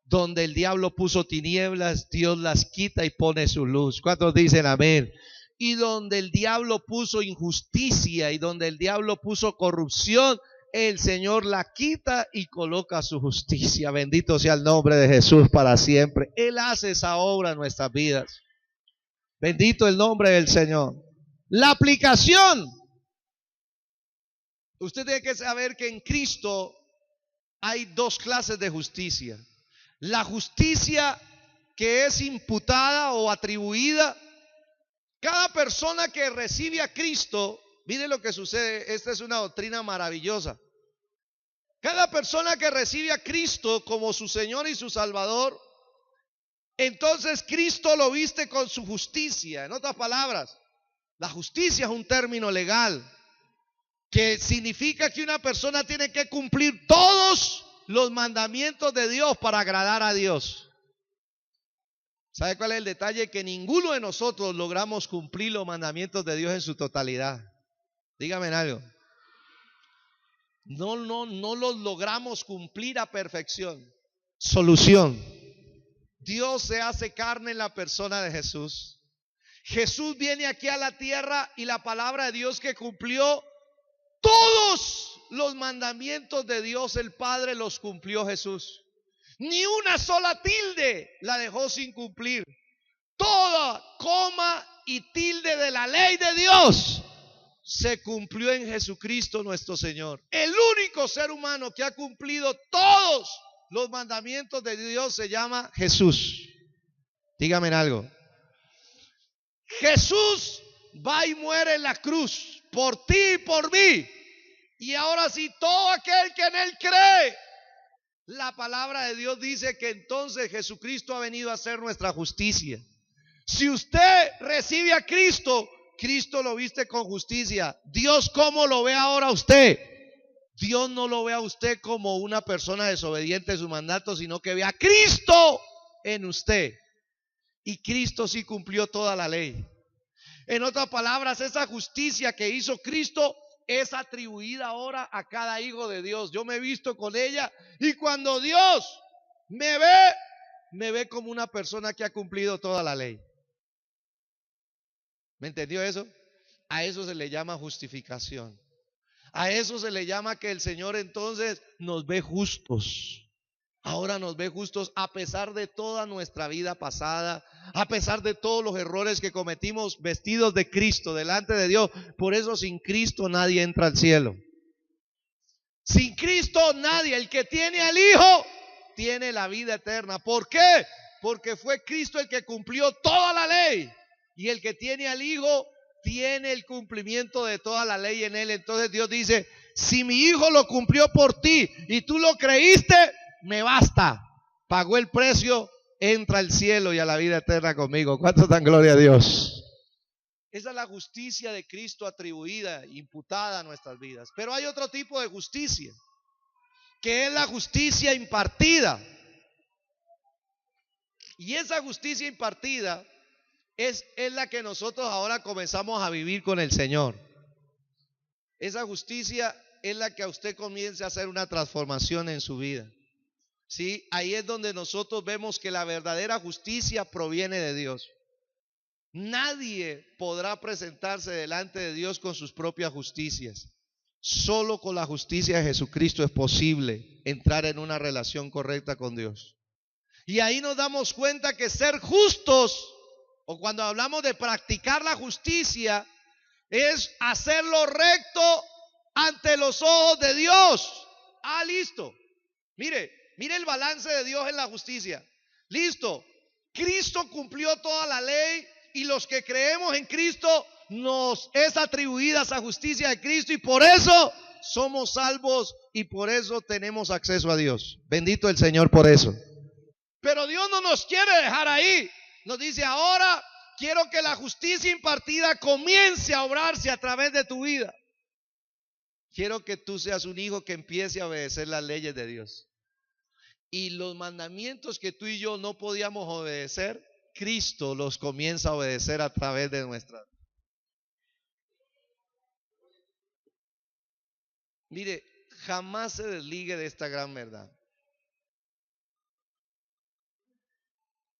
Donde el diablo puso tinieblas, Dios las quita y pone su luz. ¿Cuántos dicen amén? Y donde el diablo puso injusticia y donde el diablo puso corrupción, el Señor la quita y coloca su justicia. Bendito sea el nombre de Jesús para siempre. Él hace esa obra en nuestras vidas. Bendito el nombre del Señor. La aplicación. Usted tiene que saber que en Cristo hay dos clases de justicia. La justicia que es imputada o atribuida. Cada persona que recibe a Cristo, mire lo que sucede, esta es una doctrina maravillosa. Cada persona que recibe a Cristo como su Señor y su Salvador, entonces Cristo lo viste con su justicia. En otras palabras, la justicia es un término legal que significa que una persona tiene que cumplir todos los mandamientos de Dios para agradar a Dios. ¿Sabe cuál es el detalle? Que ninguno de nosotros logramos cumplir los mandamientos de Dios en su totalidad. Dígame algo. No los logramos cumplir a perfección. Solución. Dios se hace carne en la persona de Jesús. Jesús viene aquí a la tierra y la palabra de Dios que cumplió todos los mandamientos de Dios el Padre los cumplió Jesús. Ni una sola tilde la dejó sin cumplir. Toda coma y tilde de la ley de Dios se cumplió en Jesucristo nuestro Señor. El único ser humano que ha cumplido todos los mandamientos de Dios se llama Jesús. Dígame algo. Jesús va y muere en la cruz por ti y por mí. Y ahora sí, todo aquel que en él cree, la palabra de Dios dice que entonces Jesucristo ha venido a ser nuestra justicia. Si usted recibe a Cristo, Cristo lo viste con justicia. Dios, ¿cómo lo ve ahora usted? Dios no lo ve a usted como una persona desobediente a su mandato, sino que ve a Cristo en usted. Y Cristo sí cumplió toda la ley. En otras palabras, esa justicia que hizo Cristo es atribuida ahora a cada hijo de Dios. Yo me he visto con ella, y cuando Dios me ve como una persona que ha cumplido toda la ley. ¿Me entendió eso? A eso se le llama justificación. A eso se le llama que el Señor entonces nos ve justos. Ahora nos ve justos a pesar de toda nuestra vida pasada, a pesar de todos los errores que cometimos, vestidos de Cristo delante de Dios. Por eso sin Cristo nadie entra al cielo. Sin Cristo nadie. El que tiene al Hijo tiene la vida eterna. ¿Por qué? Porque fue Cristo el que cumplió toda la ley. Y el que tiene al Hijo tiene el cumplimiento de toda la ley en él. Entonces Dios dice, si mi Hijo lo cumplió por ti y tú lo creíste, me basta. Pagó el precio, entra al cielo y a la vida eterna conmigo. ¿Cuánto dan gloria a Dios? Esa es la justicia de Cristo atribuida, imputada a nuestras vidas. Pero hay otro tipo de justicia, que es la justicia impartida. Y esa justicia impartida es la que nosotros ahora comenzamos a vivir con el Señor. Esa justicia es la que a usted comience a hacer una transformación en su vida. ¿Sí? Ahí es donde nosotros vemos que la verdadera justicia proviene de Dios. Nadie podrá presentarse delante de Dios con sus propias justicias. Solo con la justicia de Jesucristo es posible entrar en una relación correcta con Dios. Y ahí nos damos cuenta que ser justos, o cuando hablamos de practicar la justicia, es hacer lo recto ante los ojos de Dios. Listo. Mire el balance de Dios en la justicia. Listo. Cristo cumplió toda la ley y los que creemos en Cristo nos es atribuida esa justicia de Cristo y por eso somos salvos y por eso tenemos acceso a Dios. Bendito el Señor por eso. Pero Dios no nos quiere dejar ahí. Nos dice, ahora quiero que la justicia impartida comience a obrarse a través de tu vida. Quiero que tú seas un hijo que empiece a obedecer las leyes de Dios. Y los mandamientos que tú y yo no podíamos obedecer, Cristo los comienza a obedecer a través de nuestra. Mire, jamás se desligue de esta gran verdad.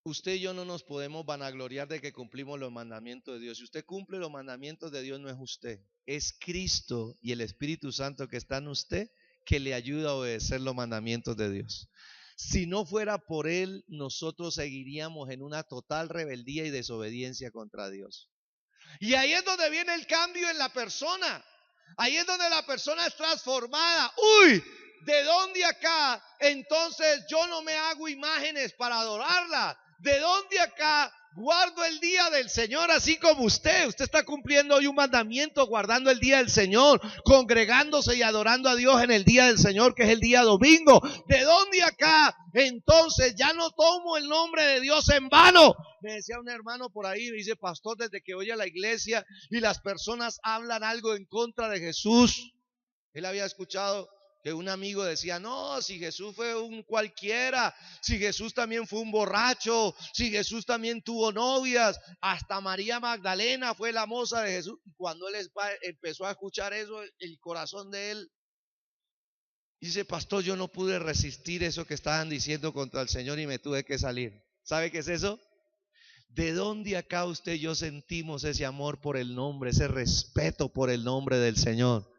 Usted y yo no nos podemos vanagloriar de que cumplimos los mandamientos de Dios. Si usted cumple los mandamientos de Dios, no es usted. Es Cristo y el Espíritu Santo que está en usted que le ayuda a obedecer los mandamientos de Dios. Si no fuera por Él, nosotros seguiríamos en una total rebeldía y desobediencia contra Dios. Y ahí es donde viene el cambio en la persona. Ahí es donde la persona es transformada. ¿De dónde acá? Entonces yo no me hago imágenes para adorarla. ¿De dónde acá guardo el día del Señor así como usted? Usted está cumpliendo hoy un mandamiento, guardando el día del Señor, congregándose y adorando a Dios en el día del Señor, que es el día domingo. ¿De dónde acá? Entonces ya no tomo el nombre de Dios en vano. Me decía un hermano por ahí, me dice, pastor, desde que voy a la iglesia y las personas hablan algo en contra de Jesús. Él había escuchado que un amigo decía, no, si Jesús fue un cualquiera, si Jesús también fue un borracho, si Jesús también tuvo novias, hasta María Magdalena fue la moza de Jesús. Y cuando él empezó a escuchar eso, el corazón de él dice, pastor, yo no pude resistir eso que estaban diciendo contra el Señor y me tuve que salir. ¿Sabe qué es eso? ¿De dónde acá usted y yo sentimos ese amor por el nombre, ese respeto por el nombre del Señor?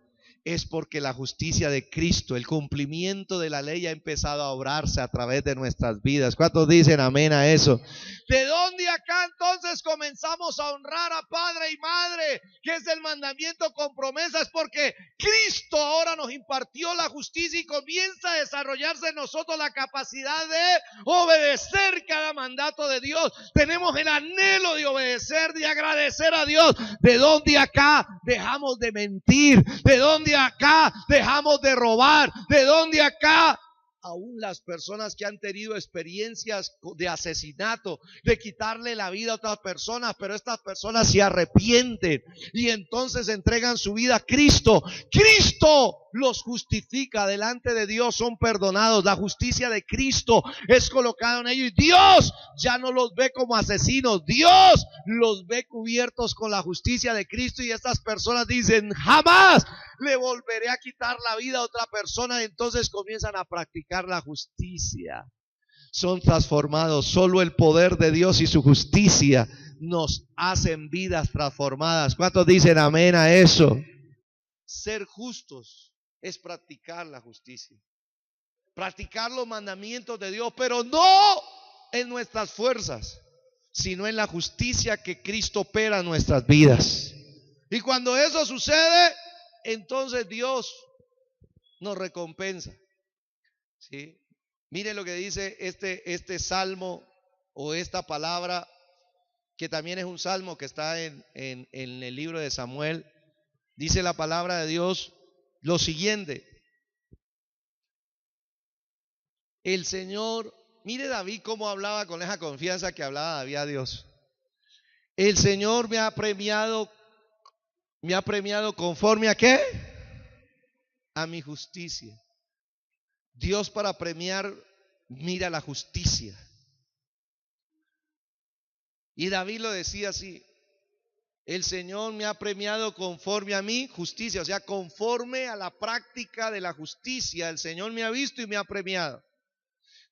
Es porque la justicia de Cristo, el cumplimiento de la ley ha empezado a obrarse a través de nuestras vidas. ¿Cuántos dicen amén a eso? ¿De dónde acá entonces comenzamos a honrar a padre y madre? Que es el mandamiento con promesas, porque Cristo ahora nos impartió la justicia y comienza a desarrollarse en nosotros la capacidad de obedecer cada mandato de Dios. Tenemos el anhelo de obedecer, de agradecer a Dios. ¿De dónde acá dejamos de mentir? ¿De dónde acá dejamos de robar? ¿De dónde acá aún las personas que han tenido experiencias de asesinato, de quitarle la vida a otras personas, pero estas personas se arrepienten y entonces entregan su vida a Cristo? Cristo los justifica delante de Dios, son perdonados. La justicia de Cristo es colocada en ellos y Dios ya no los ve como asesinos. Dios los ve cubiertos con la justicia de Cristo y estas personas dicen, jamás le volveré a quitar la vida a otra persona. Entonces comienzan a practicar la justicia. Son transformados. Solo el poder de Dios y su justicia nos hacen vidas transformadas. ¿Cuántos dicen amén a eso? Ser justos es practicar la justicia. practicar los mandamientos de Dios, pero no en nuestras fuerzas, sino en la justicia que Cristo opera en nuestras vidas. Y cuando eso sucede, entonces Dios nos recompensa. ¿Sí? Mire lo que dice este salmo o esta palabra, que también es un salmo que está en el libro de Samuel. Dice la palabra de Dios lo siguiente: el Señor, mire David cómo hablaba con esa confianza que hablaba David a Dios. El Señor me ha premiado conforme a ¿qué? A mi justicia. Dios, para premiar, mira la justicia. Y David lo decía así: el Señor me ha premiado conforme a mi justicia, o sea, conforme a la práctica de la justicia. El Señor me ha visto y me ha premiado.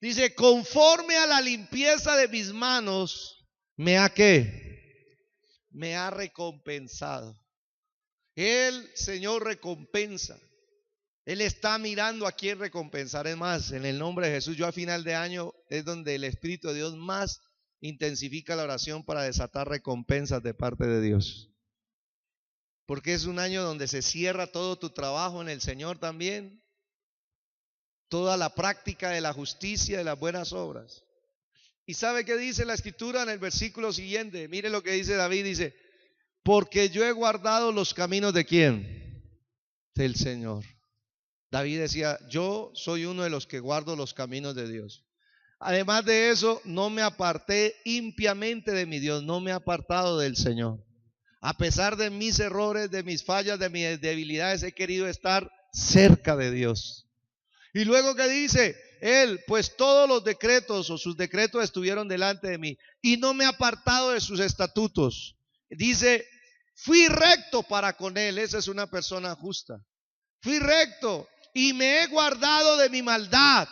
Dice, conforme a la limpieza de mis manos, ¿me ha qué? Me ha recompensado. El Señor recompensa. Él está mirando a quién recompensar. Es más, en el nombre de Jesús, yo a final de año es donde el Espíritu de Dios más intensifica la oración para desatar recompensas de parte de Dios. Porque es un año donde se cierra todo tu trabajo en el Señor también. Toda la práctica de la justicia, de las buenas obras. ¿Y sabe qué dice la Escritura en el versículo siguiente? Mire lo que dice David, dice, porque yo he guardado los caminos ¿de quién? Del Señor. David decía, yo soy uno de los que guardo los caminos de Dios. Además de eso, no me aparté impiamente de mi Dios, no me he apartado del Señor. A pesar de mis errores, de mis fallas, de mis debilidades, he querido estar cerca de Dios. Y luego que dice él, pues todos los decretos o sus decretos estuvieron delante de mí y no me he apartado de sus estatutos. Dice, fui recto para con él. Esa es una persona justa. Fui recto y me he guardado de mi maldad.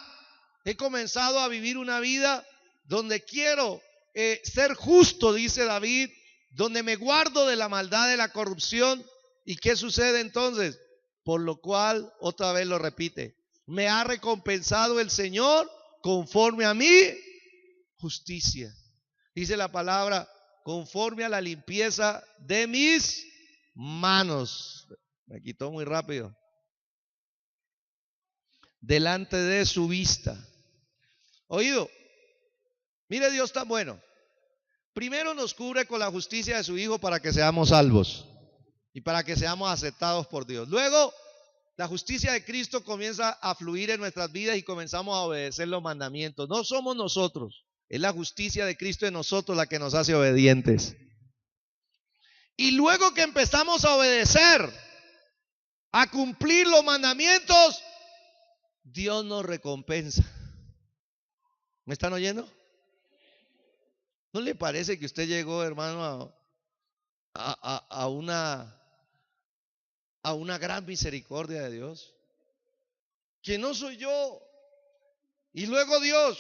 He comenzado a vivir una vida donde quiero ser justo, dice David, donde me guardo de la maldad, de la corrupción. ¿Y qué sucede entonces? Por lo cual, otra vez lo repite, me ha recompensado el Señor conforme a mi justicia. Dice la palabra, conforme a la limpieza de mis manos. Me quitó muy rápido. Delante de su vista. Oído, mire, Dios tan bueno. Primero nos cubre con la justicia de su Hijo para que seamos salvos y para que seamos aceptados por Dios. Luego, la justicia de Cristo comienza a fluir en nuestras vidas y comenzamos a obedecer los mandamientos. No somos nosotros, es la justicia de Cristo en nosotros la que nos hace obedientes. Y luego que empezamos a obedecer, a cumplir los mandamientos, Dios nos recompensa. ¿Me están oyendo? ¿No le parece que usted llegó, hermano, a una gran misericordia de Dios? Que no soy yo. Y luego Dios,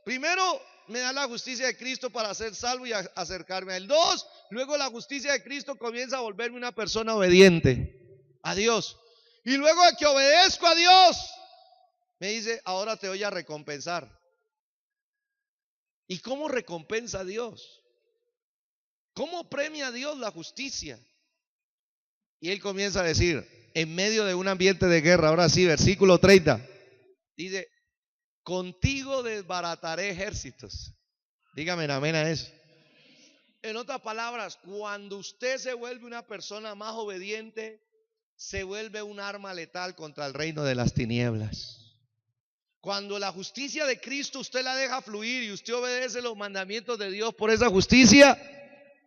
primero me da la justicia de Cristo para ser salvo y acercarme a Él. Dos, luego la justicia de Cristo comienza a volverme una persona obediente a Dios. Y luego de que obedezco a Dios, me dice, ahora te voy a recompensar. ¿Y cómo recompensa a Dios? ¿Cómo premia a Dios la justicia? Y Él comienza a decir, en medio de un ambiente de guerra, ahora sí, versículo 30, dice, contigo desbarataré ejércitos. Dígame amén a eso. En otras palabras, cuando usted se vuelve una persona más obediente, se vuelve un arma letal contra el reino de las tinieblas. Cuando la justicia de Cristo usted la deja fluir y usted obedece los mandamientos de Dios por esa justicia,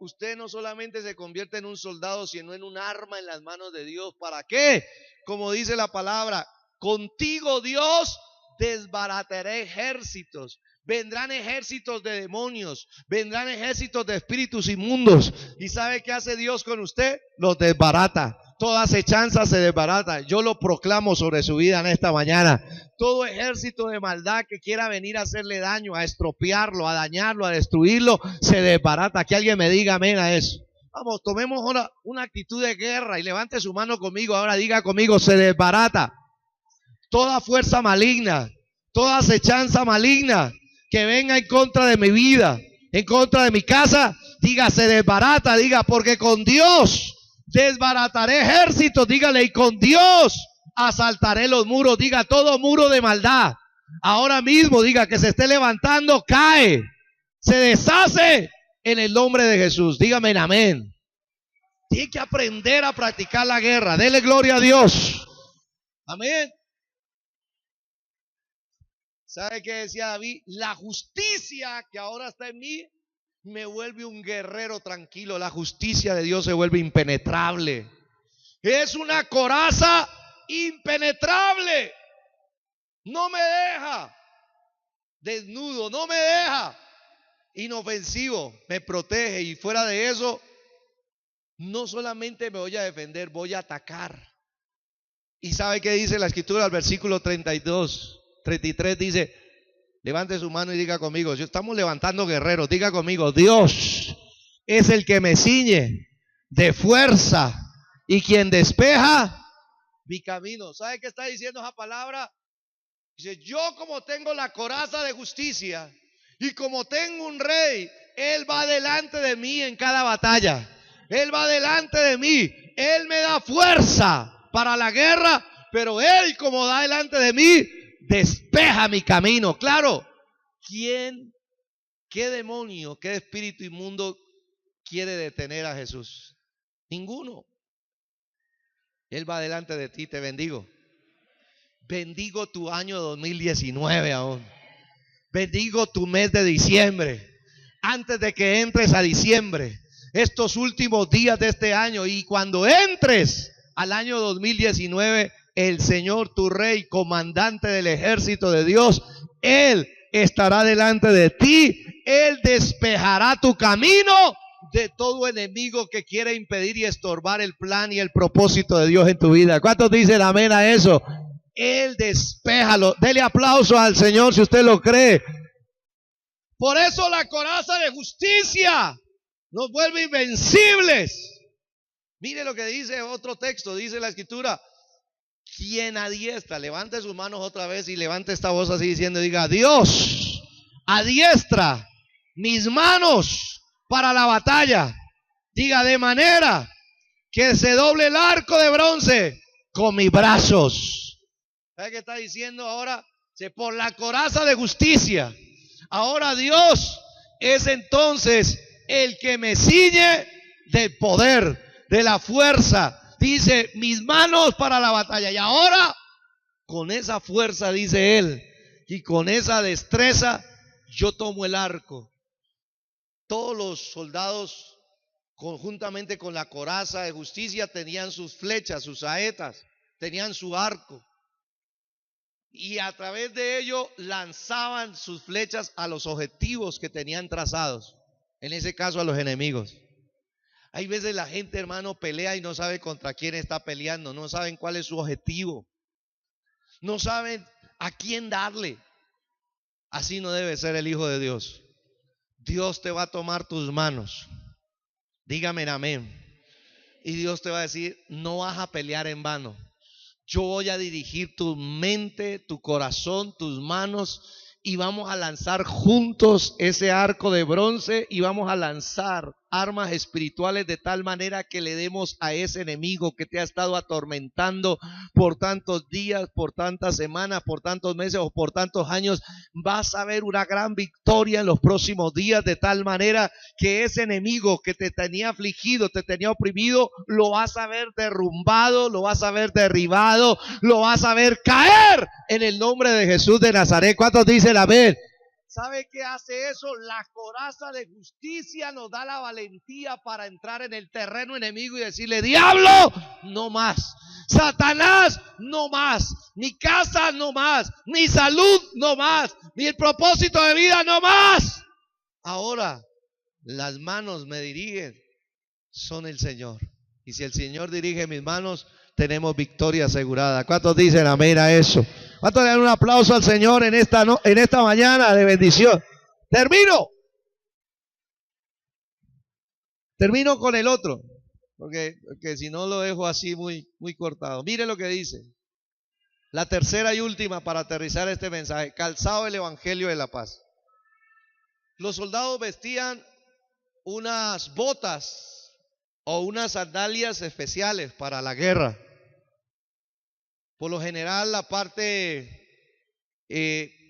usted no solamente se convierte en un soldado, sino en un arma en las manos de Dios. ¿Para qué? Como dice la palabra, contigo Dios desbarataré ejércitos. Vendrán ejércitos de demonios, vendrán ejércitos de espíritus inmundos. ¿Y sabe qué hace Dios con usted? Los desbarata. Toda acechanza se desbarata. Yo lo proclamo sobre su vida en esta mañana. Todo ejército de maldad que quiera venir a hacerle daño, a estropearlo, a dañarlo, a destruirlo, se desbarata. Que alguien me diga amén a eso. Vamos, tomemos ahora una actitud de guerra y levante su mano conmigo. Ahora diga conmigo, se desbarata. Toda fuerza maligna toda acechanza maligna que venga en contra de mi vida, en contra de mi casa, diga, se desbarata, diga, porque con Dios desbarataré ejércitos, dígale, y con Dios asaltaré los muros, diga, todo muro de maldad, ahora mismo, diga, que se esté levantando, cae, se deshace en el nombre de Jesús. Dígame en amén. Tiene que aprender a practicar la guerra. Dele gloria a Dios. Amén. ¿Sabe qué decía David? La justicia que ahora está en mí me vuelve un guerrero tranquilo. La justicia de Dios se vuelve impenetrable. Es una coraza impenetrable. No me deja desnudo, no me deja inofensivo, me protege, y fuera de eso, no solamente me voy a defender, voy a atacar. ¿Y sabe qué dice la escritura al versículo 32, 33? Dice, levante su mano y diga conmigo, estamos levantando guerreros, diga conmigo, Dios es el que me ciñe de fuerza y quien despeja mi camino. ¿Sabe qué está diciendo esa palabra? Dice, yo como tengo la coraza de justicia y como tengo un rey, Él va delante de mí en cada batalla. Él va delante de mí. Él me da fuerza para la guerra, pero Él, como da delante de mí, despeja mi camino. Claro, ¿quién, qué demonio, qué espíritu inmundo quiere detener a Jesús? Ninguno. Él va delante de ti, te bendigo. Bendigo tu año 2019 aún. Bendigo tu mes de diciembre. Antes de que entres a diciembre, estos últimos días de este año, y cuando entres al año 2019, el Señor, tu Rey, comandante del ejército de Dios, Él estará delante de ti. Él despejará tu camino de todo enemigo que quiera impedir y estorbar el plan y el propósito de Dios en tu vida. ¿Cuántos dicen amén a eso? Él despéjalo. Dele aplauso al Señor si usted lo cree. Por eso la coraza de justicia nos vuelve invencibles. Mire lo que dice otro texto, dice la escritura, quien adiestra, levante sus manos otra vez y levante esta voz así diciendo, diga, Dios adiestra mis manos para la batalla. Diga, de manera que se doble el arco de bronce con mis brazos. ¿Sabe qué está diciendo ahora? Por la coraza de justicia. Ahora Dios es entonces el que me ciñe del poder, de la fuerza. Dice, mis manos para la batalla. Y ahora, con esa fuerza, dice Él, y con esa destreza, yo tomo el arco. Todos los soldados, conjuntamente con la coraza de justicia, tenían sus flechas, sus saetas, tenían su arco. Y a través de ello lanzaban sus flechas a los objetivos que tenían trazados. En ese caso, a los enemigos. Hay veces la gente, hermano, pelea y no sabe contra quién está peleando. No saben cuál es su objetivo. No saben a quién darle. Así no debe ser el Hijo de Dios. Dios te va a tomar tus manos. Dígame en amén. Y Dios te va a decir, no vas a pelear en vano. Yo voy a dirigir tu mente, tu corazón, tus manos, y vamos a lanzar juntos ese arco de bronce y vamos a lanzar armas espirituales de tal manera que le demos a ese enemigo que te ha estado atormentando por tantos días, por tantas semanas, por tantos meses o por tantos años. Vas a ver una gran victoria en los próximos días, de tal manera que ese enemigo que te tenía afligido, te tenía oprimido, lo vas a ver derrumbado, lo vas a ver derribado, lo vas a ver caer en el nombre de Jesús de Nazaret. ¿Cuántos dicen amén? ¿Sabe qué hace eso? La coraza de justicia nos da la valentía para entrar en el terreno enemigo y decirle, diablo, no más. Satanás, no más. Mi casa, no más. Mi salud, no más. Mi propósito de vida, no más. Ahora, las manos me dirigen, son el Señor. Y si el Señor dirige mis manos, tenemos victoria asegurada. ¿Cuántos dicen amén a eso? ¿Cuántos le dan un aplauso al Señor en esta mañana de bendición? Termino con el otro, porque si no lo dejo así muy cortado. Mire lo que dice. La tercera y última para aterrizar este mensaje: calzado del evangelio de la paz. Los soldados vestían unas botas o unas sandalias especiales para la guerra. Por lo general, la parte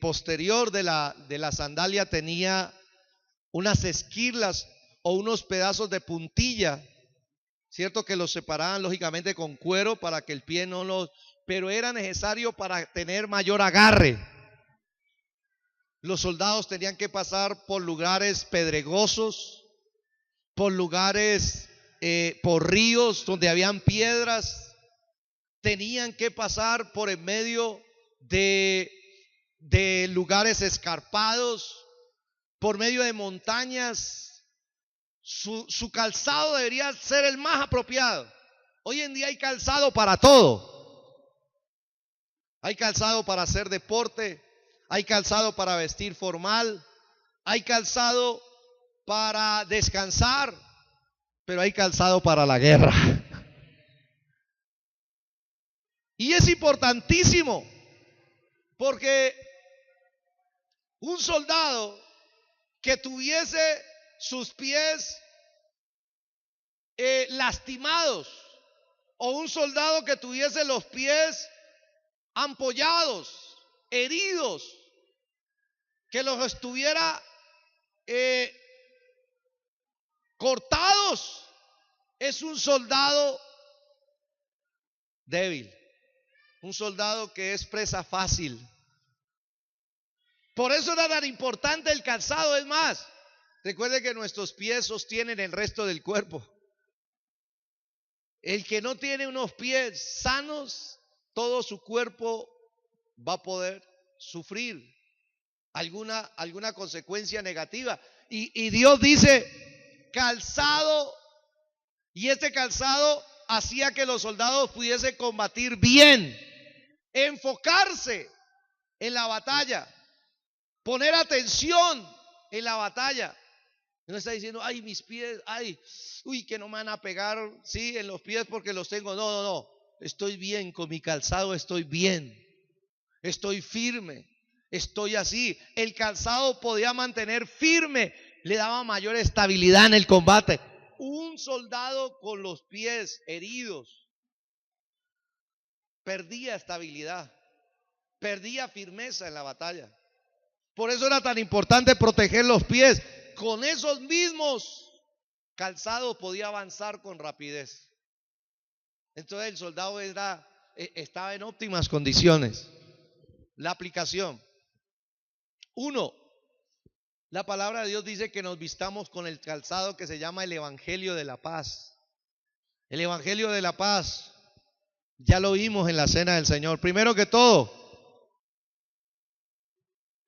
posterior de la sandalia tenía unas esquirlas o unos pedazos de puntilla, cierto, que los separaban lógicamente con cuero para que el pie no los, pero era necesario para tener mayor agarre. Los soldados tenían que pasar por lugares pedregosos, por lugares, por ríos donde habían piedras. Tenían que pasar por en medio de lugares escarpados, por medio de montañas. Su calzado debería ser el más apropiado. Hoy en día hay calzado para todo. Hay calzado para hacer deporte, hay calzado para vestir formal, hay calzado para descansar, pero hay calzado para la guerra. Y es importantísimo, porque un soldado que tuviese sus pies lastimados, o un soldado que tuviese los pies ampollados, heridos, que los estuviera cortados, es un soldado débil, un soldado que es presa fácil. Por eso era tan importante el calzado. Es más, recuerde que nuestros pies sostienen el resto del cuerpo. El que no tiene unos pies sanos, todo su cuerpo va a poder sufrir alguna consecuencia negativa. Y Dios dice calzado, y este calzado hacía que los soldados pudiesen combatir bien, enfocarse en la batalla, poner atención en la batalla. No está diciendo, ay, mis pies, ay, uy, que no me van a pegar, sí, en los pies porque los tengo. No, no, no. Estoy bien con mi calzado, estoy bien. Estoy firme, estoy así. El calzado podía mantener firme, le daba mayor estabilidad en el combate. Un soldado con los pies heridos perdía estabilidad, perdía firmeza en la batalla. Por eso era tan importante proteger los pies. Con esos mismos calzados podía avanzar con rapidez. Entonces el soldado estaba en óptimas condiciones. La aplicación: 1. La palabra de Dios dice que nos vistamos con el calzado que se llama el evangelio de la paz. El evangelio de la paz, ya lo vimos en la cena del Señor. Primero que todo,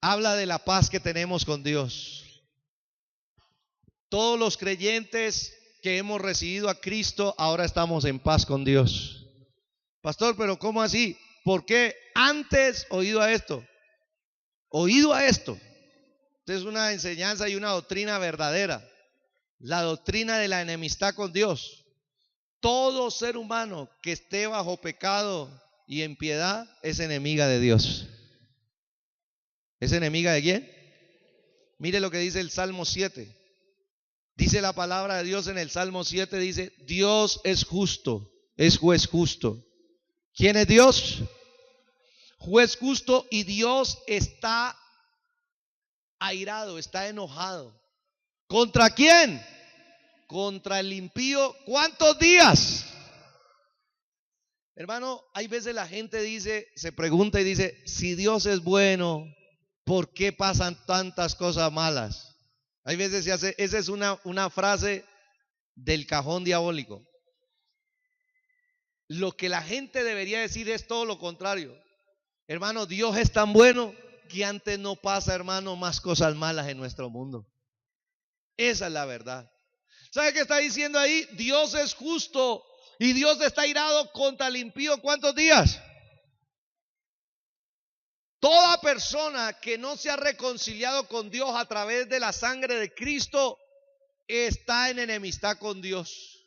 habla de la paz que tenemos con Dios. Todos los creyentes que hemos recibido a Cristo ahora estamos en paz con Dios. Pastor, pero ¿cómo así? ¿Por qué antes oído a esto? Oído a esto. Esta es una enseñanza y una doctrina verdadera. La doctrina de la enemistad con Dios. Todo ser humano que esté bajo pecado y en piedad es enemiga de Dios. ¿Es enemiga de quién? Mire lo que dice el Salmo 7. Dice la palabra de Dios en el Salmo 7, dice, Dios es justo, es juez justo. ¿Quién es Dios? Juez justo, y Dios está airado, está enojado. ¿Contra quién? Contra el impío. ¿Cuántos días? Hermano, hay veces la gente dice, se pregunta y dice, si Dios es bueno, ¿por qué pasan tantas cosas malas? Hay veces se hace, esa es una frase del cajón diabólico. Lo que la gente debería decir es todo lo contrario. Hermano, Dios es tan bueno que antes no pasa, hermano, más cosas malas en nuestro mundo. Esa es la verdad. ¿Sabe qué está diciendo ahí? Dios es justo y Dios está irado contra el impío. ¿Cuántos días? Toda persona que no se ha reconciliado con Dios a través de la sangre de Cristo está en enemistad con Dios.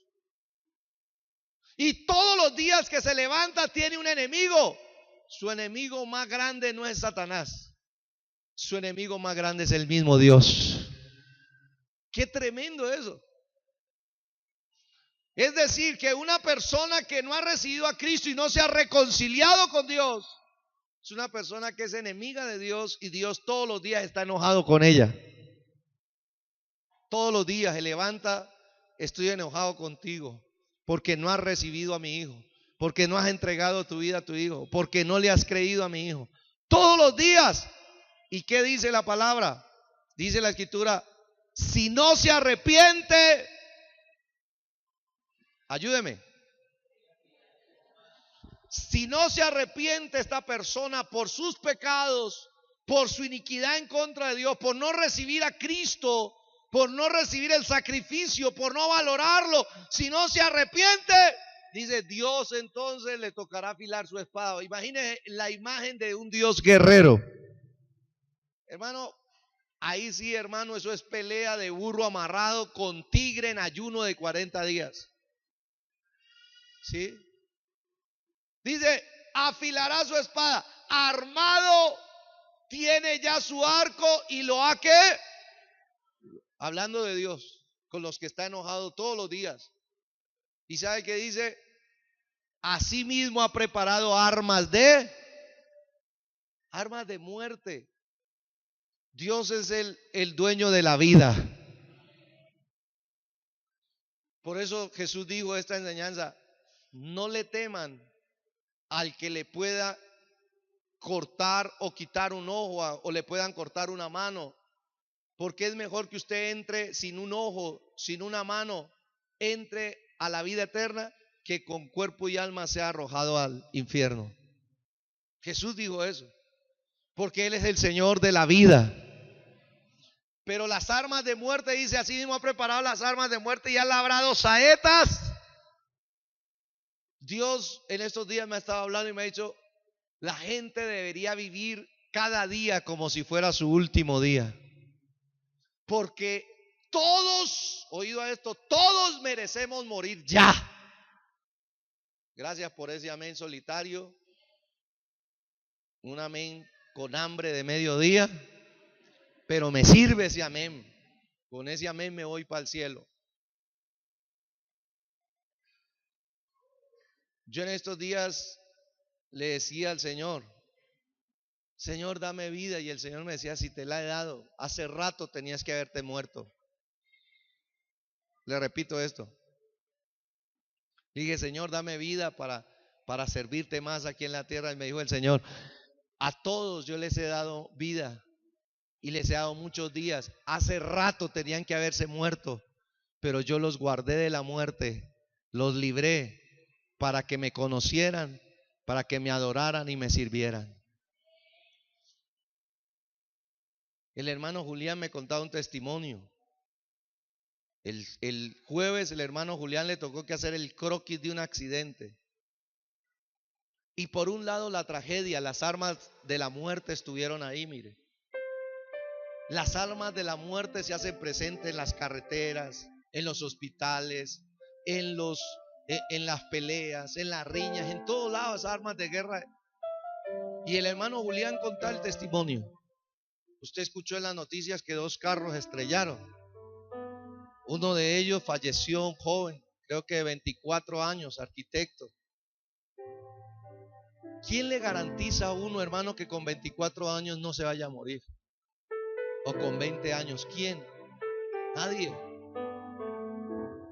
Y todos los días que se levanta tiene un enemigo. su enemigo más grande no es Satanás. Su enemigo más grande es el mismo Dios. Qué tremendo eso. Es decir, que una persona que no ha recibido a Cristo y no se ha reconciliado con Dios, es una persona que es enemiga de Dios y Dios todos los días está enojado con ella. Todos los días se levanta, estoy enojado contigo porque no has recibido a mi hijo, porque no has entregado tu vida a tu hijo, porque no le has creído a mi hijo. Todos los días. ¿Y qué dice la palabra? Dice la escritura, si no se arrepiente, ayúdeme. Si no se arrepiente esta persona por sus pecados, por su iniquidad en contra de Dios, por no recibir a Cristo, por no recibir el sacrificio, por no valorarlo, si no se arrepiente, dice Dios, entonces le tocará afilar su espada. Imagínese la imagen de un Dios guerrero. Hermano, ahí sí, hermano, eso es pelea de burro amarrado con tigre en ayuno de 40 días. ¿Sí? Dice, afilará su espada, armado, tiene ya su arco y lo ha que, hablando de Dios, con los que está enojado todos los días. ¿Y sabe qué dice? Asimismo ha preparado armas de muerte. Dios es el dueño de la vida. Por eso Jesús dijo esta enseñanza, no le teman al que le pueda cortar o quitar un ojo o le puedan cortar una mano, porque es mejor que usted entre sin un ojo, sin una mano, entre a la vida eterna, que con cuerpo y alma sea arrojado al infierno. Jesús dijo eso, porque Él es el Señor de la vida. Pero las armas de muerte, dice, así mismo ha preparado las armas de muerte y ha labrado saetas. Dios en estos días me ha estado hablando y me ha dicho, la gente debería vivir cada día como si fuera su último día. Porque todos, oído a esto, todos merecemos morir ya. Gracias por ese amén solitario. Un amén con hambre de mediodía. Pero me sirve ese amén. Con ese amén me voy para el cielo. Yo en estos días le decía al Señor, Señor, dame vida. Y el Señor me decía, si te la he dado, hace rato tenías que haberte muerto. Le repito esto. Dije, Señor, dame vida para servirte más aquí en la tierra. Y me dijo el Señor, a todos yo les he dado vida y les he dado muchos días. Hace rato tenían que haberse muerto, pero yo los guardé de la muerte, los libré para que me conocieran, para que me adoraran y me sirvieran. El hermano Julián me contaba un testimonio. El jueves el hermano Julián le tocó que hacer el croquis de un accidente. Y por un lado la tragedia, las armas de la muerte estuvieron ahí, mire. Las armas de la muerte se hacen presentes en las carreteras, en los hospitales, en las peleas, en las riñas, en todos lados, armas de guerra. Y el hermano Julián contaba el testimonio. Usted escuchó en las noticias que 2 carros estrellaron. Uno de ellos falleció, un joven, creo que de 24 años, arquitecto. ¿Quién le garantiza a uno, hermano, que con 24 años no se vaya a morir? O con 20 años, ¿quién? Nadie.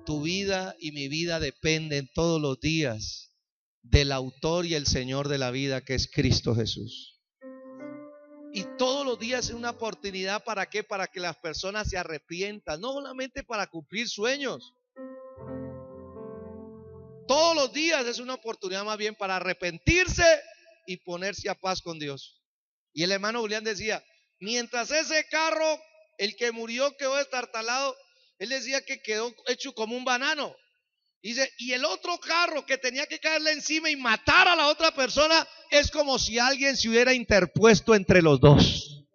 Tu vida y mi vida dependen todos los días del autor y el Señor de la vida, que es Cristo Jesús. Y todos los días es una oportunidad, ¿para qué? Para que las personas se arrepientan, no solamente para cumplir sueños. Todos los días es una oportunidad más bien para arrepentirse y ponerse a paz con Dios. Y el hermano Julián decía, mientras ese carro, el que murió, quedó destartalado, él decía que quedó hecho como un banano. Dice, y el otro carro que tenía que caerle encima y matar a la otra persona, es como si alguien se hubiera interpuesto entre los dos.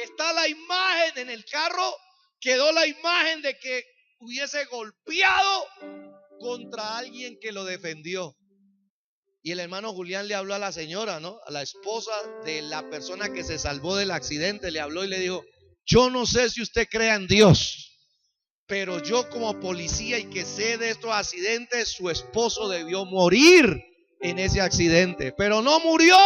Está la imagen en el carro, quedó la imagen de que hubiese golpeado contra alguien que lo defendió. Y el hermano Julián le habló a la señora, ¿no? A la esposa de la persona que se salvó del accidente, le habló y le dijo: yo no sé si usted crea en Dios, pero yo como policía y que sé de estos accidentes, su esposo debió morir en ese accidente, pero no murió,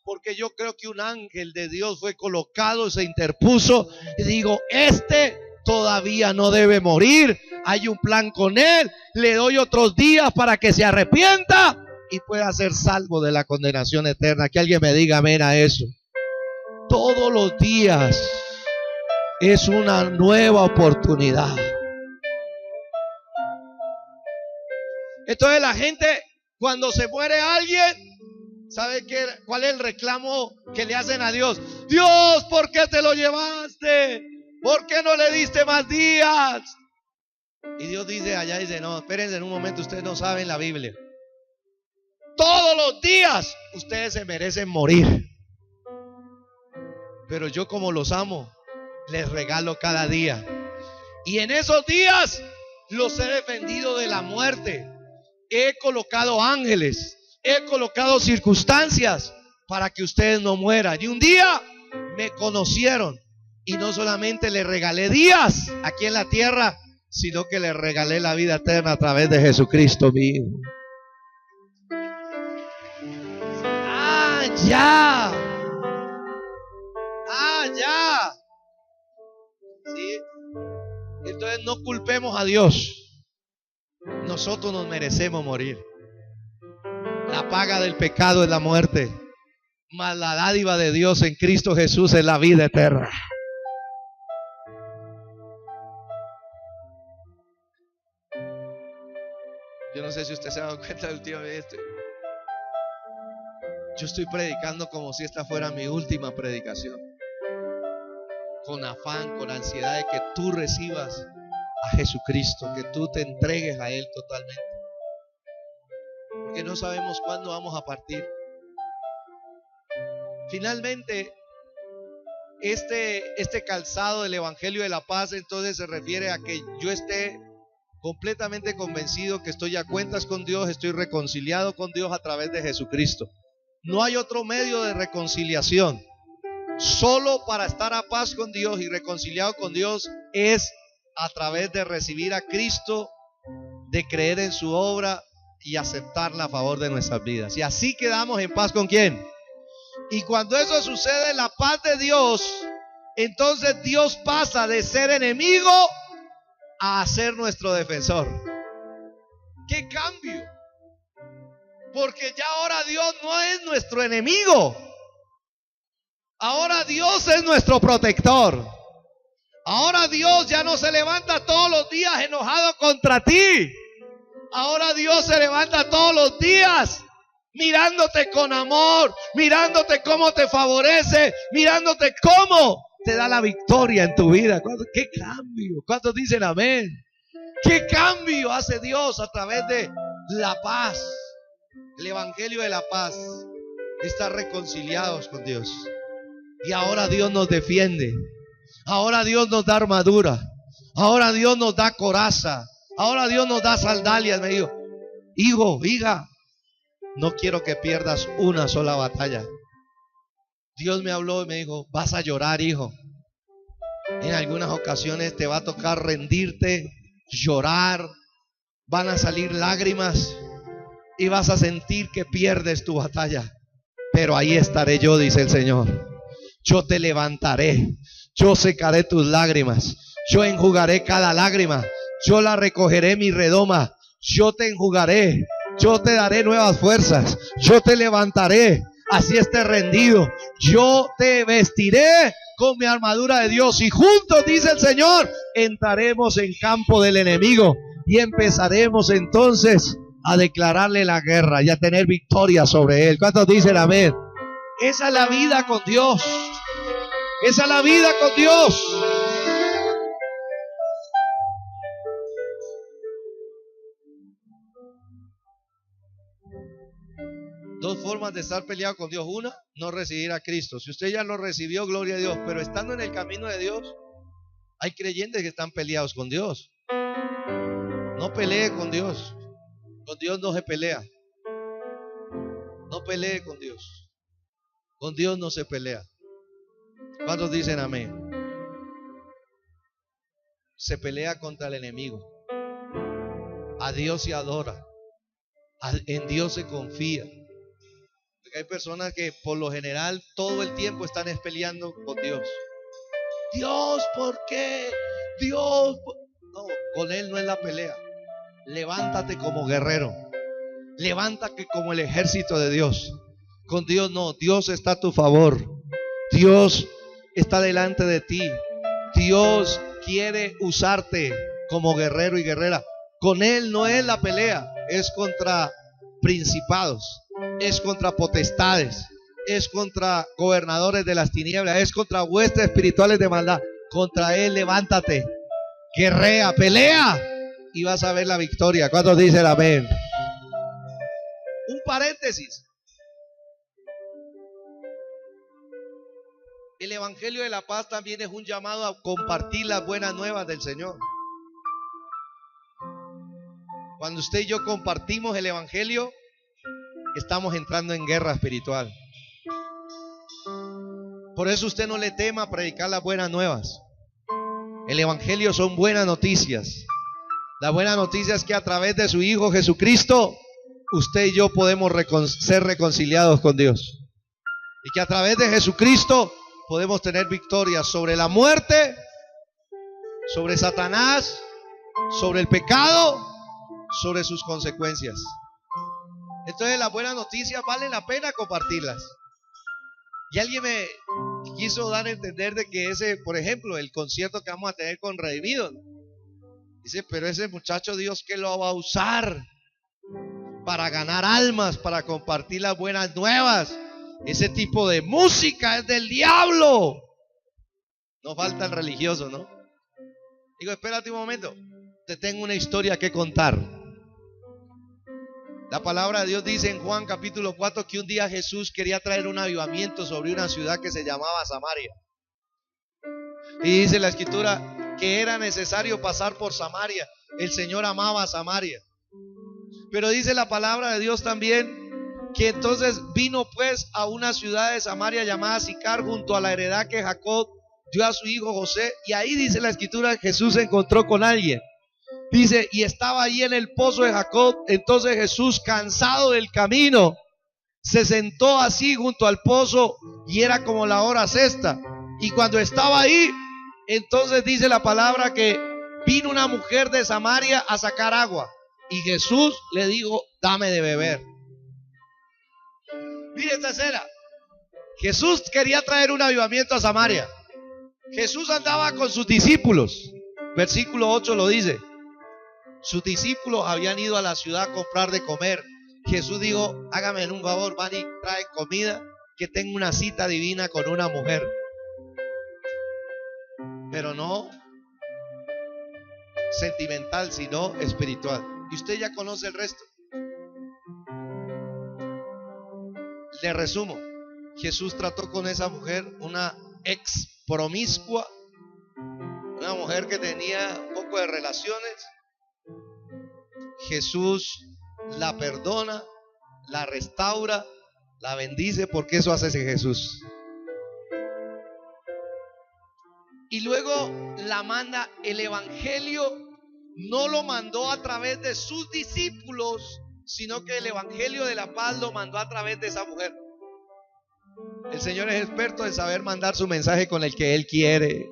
porque yo creo que un ángel de Dios fue colocado, se interpuso, y digo, este todavía no debe morir, hay un plan con él, le doy otros días para que se arrepienta y pueda ser salvo de la condenación eterna. Que alguien me diga amén a eso. Todos los días es una nueva oportunidad. Entonces la gente, cuando se muere alguien, ¿sabe cuál es el reclamo que le hacen a Dios? Dios, ¿por qué te lo llevaste? ¿Por qué no le diste más días? Y Dios dice allá, dice, no, espérense en un momento, ustedes no saben la Biblia. Todos los días ustedes se merecen morir, pero yo como los amo, les regalo cada día. Y en esos días los he defendido de la muerte. He colocado ángeles, he colocado circunstancias para que ustedes no mueran. Y un día me conocieron y no solamente les regalé días aquí en la tierra, sino que les regalé la vida eterna a través de Jesucristo mío. Ya. Ya. ¿Sí? Entonces no culpemos a Dios. Nosotros nos merecemos morir. La paga del pecado es la muerte, mas la dádiva de Dios en Cristo Jesús es la vida eterna. Yo no sé si usted se ha dado cuenta del último de esto. Yo estoy predicando como si esta fuera mi última predicación, con afán, con ansiedad de que tú recibas a Jesucristo, que tú te entregues a Él totalmente, porque no sabemos cuándo vamos a partir. Finalmente, este calzado del Evangelio de la Paz entonces se refiere a que yo esté completamente convencido que estoy a cuentas con Dios, estoy reconciliado con Dios a través de Jesucristo. No hay otro medio de reconciliación. Solo para estar a paz con Dios y reconciliado con Dios es a través de recibir a Cristo, de creer en su obra y aceptarla a favor de nuestras vidas. Y así quedamos en paz ¿con quién? Y cuando eso sucede, la paz de Dios, entonces Dios pasa de ser enemigo a ser nuestro defensor. ¡Qué cambio! Porque ya ahora Dios no es nuestro enemigo. Ahora Dios es nuestro protector. Ahora Dios ya no se levanta todos los días enojado contra ti. Ahora Dios se levanta todos los días mirándote con amor, mirándote cómo te favorece, mirándote cómo te da la victoria en tu vida. ¡Qué cambio! ¿Cuántos dicen amén? ¿Qué cambio hace Dios a través de la paz? El Evangelio de la Paz, estar reconciliados con Dios. Y ahora Dios nos defiende. Ahora Dios nos da armadura. Ahora Dios nos da coraza. Ahora Dios nos da sandalias. Me dijo, hijo, hija, no quiero que pierdas una sola batalla. Dios me habló y me dijo, vas a llorar, hijo. En algunas ocasiones te va a tocar rendirte, llorar, van a salir lágrimas y vas a sentir que pierdes tu batalla. Pero ahí estaré yo, dice el Señor. Yo te levantaré, yo secaré tus lágrimas, yo enjugaré cada lágrima, yo la recogeré mi redoma, yo te enjugaré, yo te daré nuevas fuerzas, yo te levantaré, así estés rendido, yo te vestiré con mi armadura de Dios y juntos, dice el Señor, entraremos en campo del enemigo y empezaremos entonces a declararle la guerra y a tener victoria sobre él. ¿Cuántos dicen amén? Esa es la vida con Dios. Esa es la vida con Dios. Dos formas de estar peleado con Dios. Una, no recibir a Cristo. Si usted ya lo recibió, gloria a Dios. Pero estando en el camino de Dios, hay creyentes que están peleados con Dios. No pelee con Dios. Con Dios no se pelea. No pelee con Dios. Con Dios no se pelea. ¿Cuántos dicen amén? Se pelea contra el enemigo. A Dios se adora. En Dios se confía. Porque hay personas que por lo general todo el tiempo están peleando con Dios. Dios, ¿por qué? Dios. No, con Él no es la pelea. Levántate como guerrero. Levántate como el ejército de Dios. Con Dios no. Dios está a tu favor. Dios está delante de ti. Dios quiere usarte como guerrero y guerrera. Con Él no es la pelea. Es contra principados. Es contra potestades. Es contra gobernadores de las tinieblas. Es contra huestes espirituales de maldad. Contra Él levántate. Guerrea, pelea. Y vas a ver la victoria. ¿Cuántos dicen amén? Un paréntesis. El Evangelio de la Paz también es un llamado a compartir las buenas nuevas del Señor. Cuando usted y yo compartimos el Evangelio, estamos entrando en guerra espiritual. Por eso usted no le tema a predicar las buenas nuevas. El Evangelio son buenas noticias. La buena noticia es que a través de su Hijo Jesucristo, usted y yo podemos ser reconciliados con Dios. Y que a través de Jesucristo podemos tener victoria sobre la muerte, sobre Satanás, sobre el pecado, sobre sus consecuencias. Entonces las buenas noticias vale la pena compartirlas. Y alguien me quiso dar a entender de que ese, por ejemplo, el concierto que vamos a tener con Redimidos, dice, pero ese muchacho Dios que lo va a usar para ganar almas, para compartir las buenas nuevas. Ese tipo de música es del diablo. No falta el religioso, ¿no? Digo, espérate un momento, te tengo una historia que contar. La palabra de Dios dice en Juan capítulo 4 que un día Jesús quería traer un avivamiento sobre una ciudad que se llamaba Samaria. Y dice la escritura que era necesario pasar por Samaria. El Señor amaba a Samaria. Pero dice la palabra de Dios también que entonces vino pues a una ciudad de Samaria llamada Sicar, junto a la heredad que Jacob dio a su hijo José. Y ahí dice la escritura, Jesús se encontró con alguien. Dice, y estaba allí en el pozo de Jacob. Entonces Jesús, cansado del camino, se sentó así junto al pozo, y era como la hora sexta. Y cuando estaba ahí, entonces dice la palabra que vino una mujer de Samaria a sacar agua. Y Jesús le dijo, dame de beber. Mire esta escena. Jesús quería traer un avivamiento a Samaria. Jesús andaba con sus discípulos. Versículo 8 lo dice. Sus discípulos habían ido a la ciudad a comprar de comer. Jesús dijo, hágame un favor, van y traen comida, que tengo una cita divina con una mujer. Pero no sentimental, sino espiritual. Y usted ya conoce el resto. Le resumo. Jesús trató con esa mujer, una ex promiscua, una mujer que tenía un poco de relaciones. Jesús la perdona, la restaura, la bendice, porque eso hace ese Jesús. Y luego la manda. El evangelio no lo mandó a través de sus discípulos, sino que el evangelio de la paz lo mandó a través de esa mujer. El Señor es experto en saber mandar su mensaje con el que Él quiere.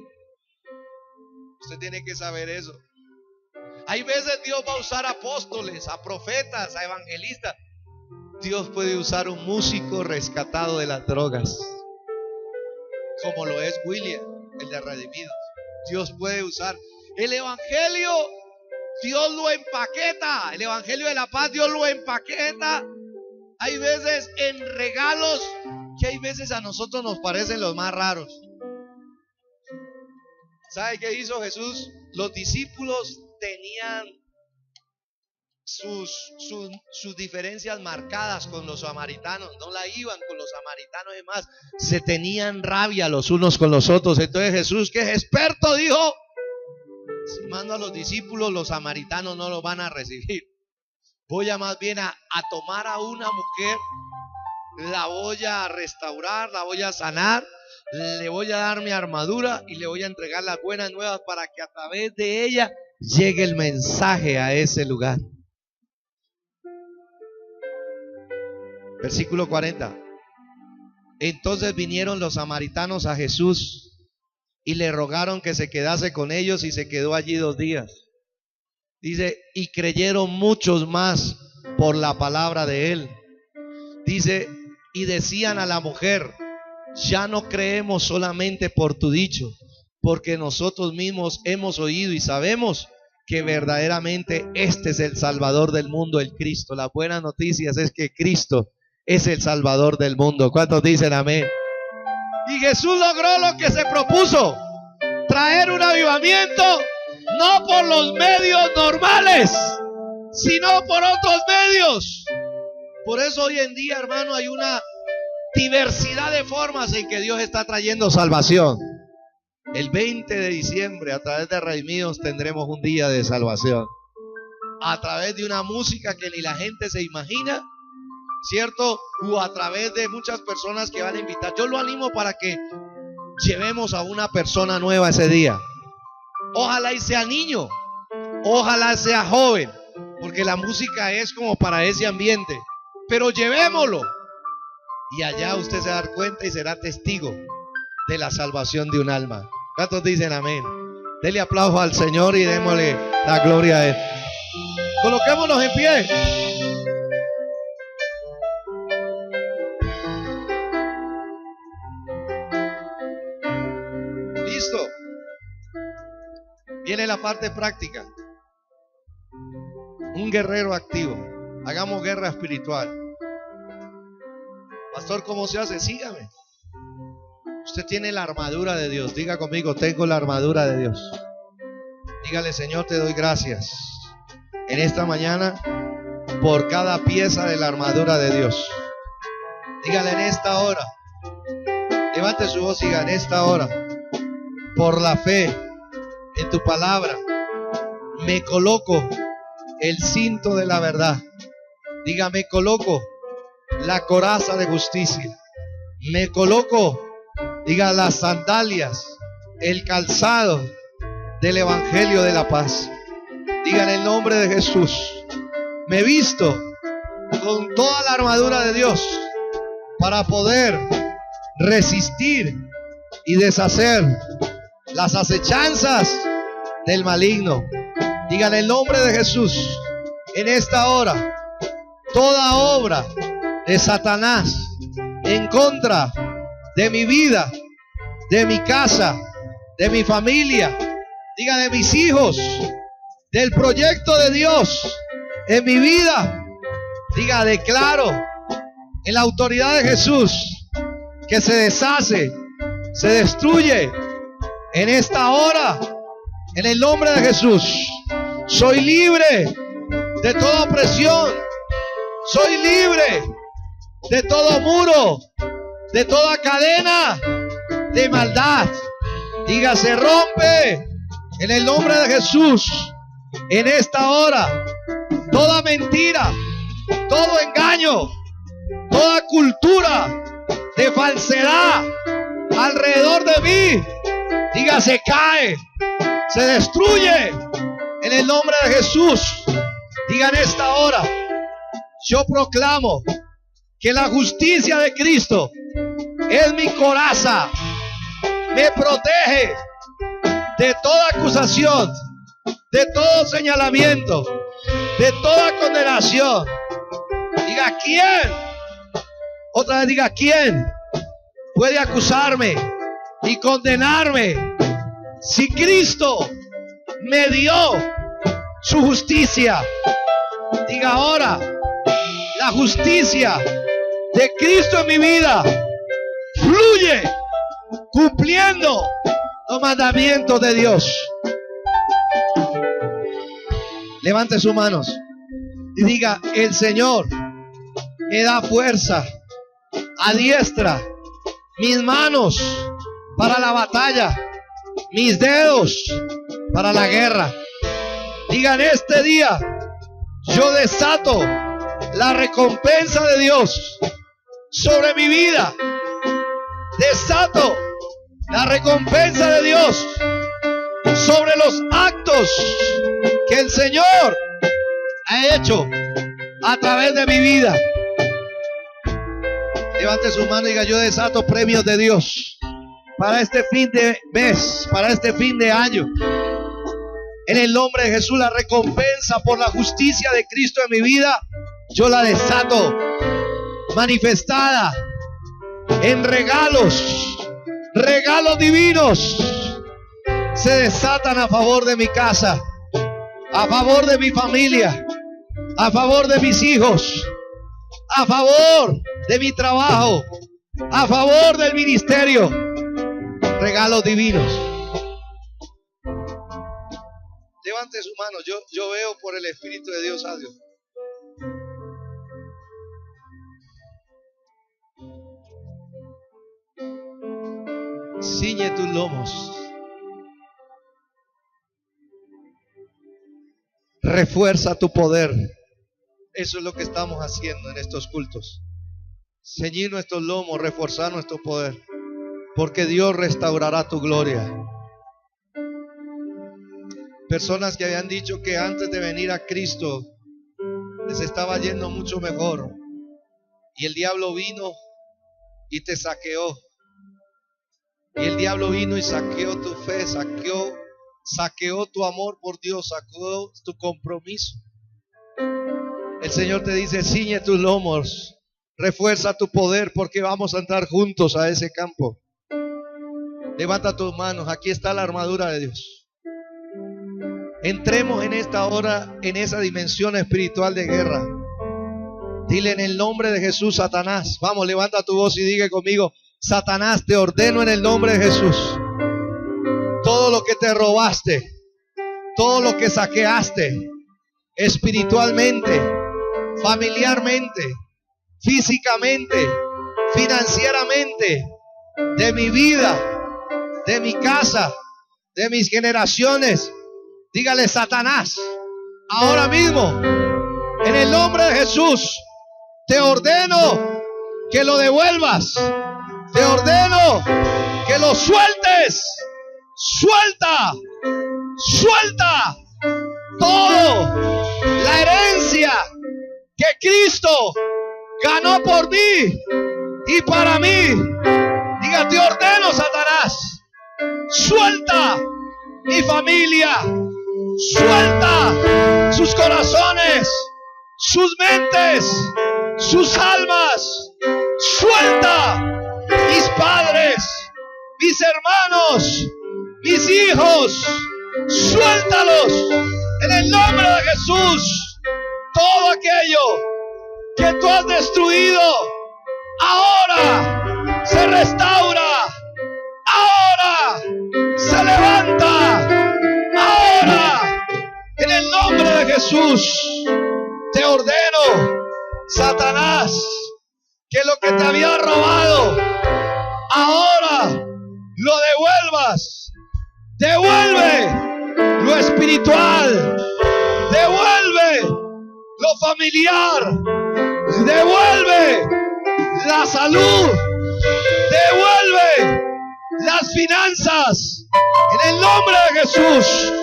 Usted tiene que saber eso. Hay veces Dios va a usar apóstoles, a profetas, a evangelistas. Dios puede usar un músico rescatado de las drogas, como lo es William, el de Redimidos. Dios puede usar el evangelio. Dios lo empaqueta. El evangelio de la paz, Dios lo empaqueta. Hay veces en regalos que hay veces a nosotros nos parecen los más raros. ¿Sabe qué hizo Jesús? Los discípulos tenían sus diferencias marcadas con los samaritanos. No la iban con los samaritanos, es más, se tenían rabia los unos con los otros. Entonces Jesús, que es experto, dijo, si mando a los discípulos, los samaritanos no lo van a recibir. Voy a más bien a tomar a una mujer la voy a restaurar, la voy a sanar, le voy a dar mi armadura y le voy a entregar las buenas nuevas para que a través de ella llegue el mensaje a ese lugar. Versículo 40. Entonces vinieron los samaritanos a Jesús y le rogaron que se quedase con ellos, y se quedó allí 2 días. Dice, y creyeron muchos más por la palabra de él. Dice, y decían a la mujer, ya no creemos solamente por tu dicho, porque nosotros mismos hemos oído y sabemos que verdaderamente este es el Salvador del mundo, el Cristo. Las buenas noticias es que Cristo es el Salvador del mundo. ¿Cuántos dicen amén? Y Jesús logró lo que se propuso, traer un avivamiento, no por los medios normales, sino por otros medios. Por eso hoy en día, hermano, hay una diversidad de formas en que Dios está trayendo salvación. El 20 de diciembre, a través de Redimidos, tendremos un día de salvación. A través de una música que ni la gente se imagina, ¿cierto? O a través de muchas personas que van a invitar. Yo lo animo para que llevemos a una persona nueva ese día. Ojalá y sea niño, ojalá sea joven, porque la música es como para ese ambiente. Pero llevémoslo, y allá usted se va a dar cuenta y será testigo de la salvación de un alma. ¿Cuántos dicen amén? Dele aplauso al Señor y démosle la gloria a Él. Coloquémonos en pie. Listo. Viene la parte práctica. Un guerrero activo. Hagamos guerra espiritual. Pastor, ¿cómo se hace? Sígame. Usted tiene la armadura de Dios. Diga conmigo, tengo la armadura de Dios. Dígale, Señor, te doy gracias en esta mañana por cada pieza de la armadura de Dios. Dígale en esta hora. Levante su voz y diga, en esta hora, por la fe en tu palabra, me coloco el cinto de la verdad. Diga, me coloco la coraza de justicia. Me coloco, diga, las sandalias, el calzado del evangelio de la paz. Diga, en el nombre de Jesús, me visto con toda la armadura de Dios para poder resistir y deshacer las acechanzas del maligno. Diga, en el nombre de Jesús, en esta hora, toda obra de Satanás en contra de mi vida, de mi casa, de mi familia, diga, de mis hijos, del proyecto de Dios en mi vida, diga, declaro en la autoridad de Jesús que se deshace, se destruye en esta hora, en el nombre de Jesús. Soy libre de toda opresión, soy libre de todo muro, de toda cadena de maldad. Diga, se rompe en el nombre de Jesús en esta hora toda mentira, todo engaño, toda cultura de falsedad alrededor de mí. Diga, se cae, se destruye en el nombre de Jesús. Diga, en esta hora yo proclamo que la justicia de Cristo es mi coraza, me protege de toda acusación, de todo señalamiento, de toda condenación. Diga, ¿quién? Otra vez diga, ¿quién puede acusarme y condenarme si Cristo me dio su justicia? Diga ahora, la justicia de Cristo en mi vida fluye cumpliendo los mandamientos de Dios. Levante sus manos y diga, el Señor me da fuerza, adiestra mis manos para la batalla, mis dedos para la guerra. Diga, en este día yo desato la recompensa de Dios sobre mi vida. Desato la recompensa de Dios sobre los actos que el Señor ha hecho a través de mi vida. Levante su mano y diga: yo desato premios de Dios para este fin de mes, para este fin de año. En el nombre de Jesús, la recompensa por la justicia de Cristo en mi vida, yo la desato, manifestada en regalos divinos. Se desatan a favor de mi casa, a favor de mi familia, a favor de mis hijos, a favor de mi trabajo, a favor del ministerio. Regalos divinos. Levante su mano. Yo veo por el Espíritu de Dios algo. Ciñe tus lomos. Refuerza tu poder. Eso es lo que estamos haciendo en estos cultos. Ceñir nuestros lomos, reforzar nuestro poder. Porque Dios restaurará tu gloria. Personas que habían dicho que antes de venir a Cristo les estaba yendo mucho mejor. Y el diablo vino y te saqueó. Y el diablo vino y saqueó tu fe, saqueó tu amor por Dios, saqueó tu compromiso. El Señor te dice: ciñe tus lomos, refuerza tu poder, porque vamos a entrar juntos a ese campo. Levanta tus manos, aquí está la armadura de Dios. Entremos en esta hora en esa dimensión espiritual de guerra. Dile: en el nombre de Jesús, Satanás. Vamos, levanta tu voz y diga conmigo: Satanás, te ordeno en el nombre de Jesús. Todo lo que te robaste, todo lo que saqueaste, espiritualmente, familiarmente, físicamente, financieramente, de mi vida, de mi casa, de mis generaciones. Dígale: Satanás, ahora mismo, en el nombre de Jesús, te ordeno que lo devuelvas. Te ordeno que lo sueltes. Suelta, suelta todo la herencia que Cristo ganó por mí y para mí. Diga: te ordeno, Satanás, suelta mi familia, suelta sus corazones, sus mentes, sus almas, suelta mis padres, mis hermanos, mis hijos, suéltalos en el nombre de Jesús. Todo aquello que tú has destruido ahora se restaura, ahora se levanta, ahora en el nombre de Jesús. Te ordeno, Satanás, que lo que te había robado ahora lo devuelvas. Devuelve lo espiritual, devuelve lo familiar, devuelve la salud, devuelve las finanzas en el nombre de Jesús.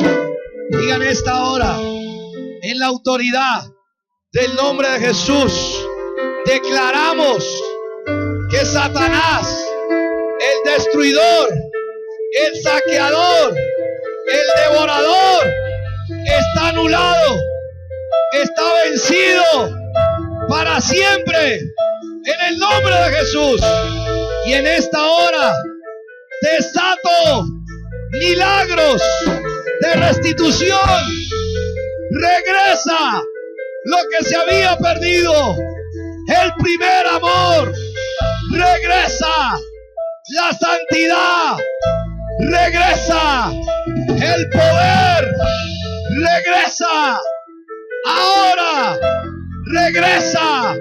Digan esta hora: en la autoridad del nombre de Jesús, declaramos que Satanás, el destruidor, el saqueador, el devorador, está anulado, está vencido para siempre en el nombre de Jesús. Y en esta hora desato milagros de restitución. Regresa lo que se había perdido, el primer amor. Regresa la santidad, regresa el poder, regresa ahora, regresa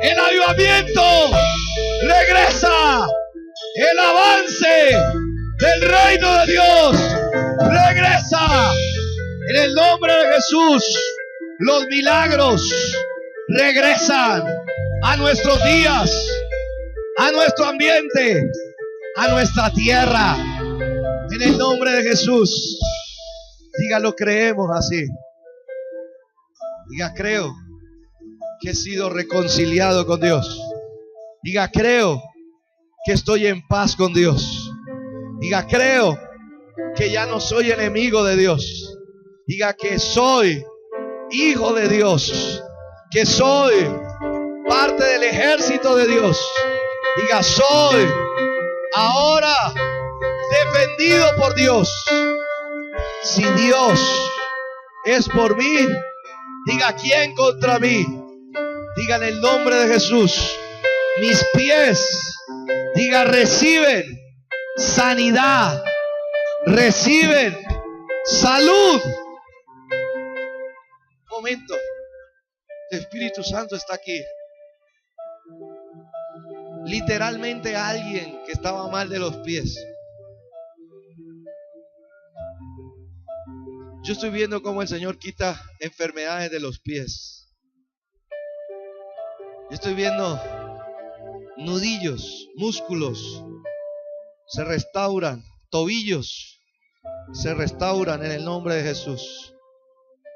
el avivamiento, regresa el avance del reino de Dios, regresa en el nombre de Jesús. Los milagros regresan a nuestros días, a nuestro ambiente, a nuestra tierra. En el nombre de Jesús. Diga, lo creemos así. Diga, creo que he sido reconciliado con Dios. Diga, creo que estoy en paz con Dios. Diga, creo que ya no soy enemigo de Dios. Diga que soy hijo de Dios, que soy parte del ejército de Dios. Diga, soy ahora defendido por Dios. Si Dios es por mí, diga, ¿quién contra mí? Diga, en el nombre de Jesús, mis pies, diga, reciben sanidad, reciben salud. Un momento, el Espíritu Santo está aquí. Literalmente alguien que estaba mal de los pies. Yo estoy viendo cómo el Señor quita enfermedades de los pies. Yo estoy viendo nudillos, músculos se restauran, tobillos se restauran en el nombre de Jesús.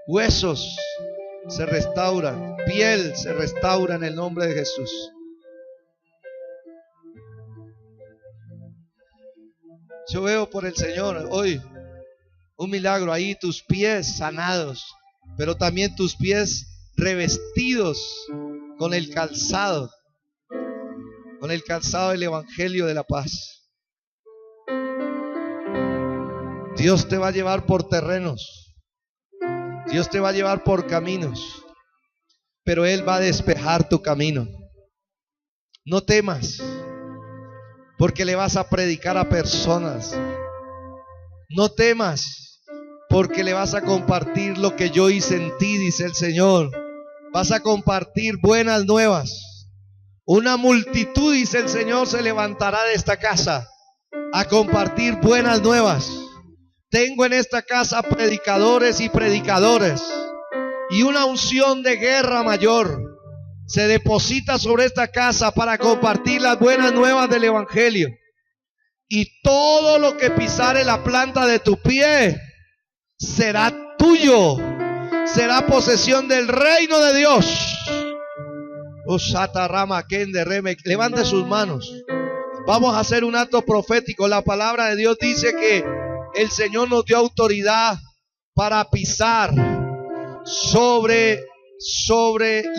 Huesos se restauran, piel se restaura en el nombre de Jesús. Yo veo por el Señor hoy un milagro ahí, tus pies sanados, pero también tus pies revestidos con el calzado del Evangelio de la paz. Dios te va a llevar por terrenos, Dios te va a llevar por caminos, pero Él va a despejar tu camino. No temas, porque le vas a predicar a personas. No temas, porque le vas a compartir lo que yo hice en ti, dice el Señor. Vas a compartir buenas nuevas. Una multitud, dice el Señor, se levantará de esta casa a compartir buenas nuevas. Tengo en esta casa predicadores y predicadoras, y una unción de guerra mayor se deposita sobre esta casa para compartir las buenas nuevas del Evangelio. Y todo lo que pisare la planta de tu pie será tuyo, será posesión del reino de Dios. Levante sus manos. Vamos a hacer un acto profético. La palabra de Dios dice que el Señor nos dio autoridad para pisar sobre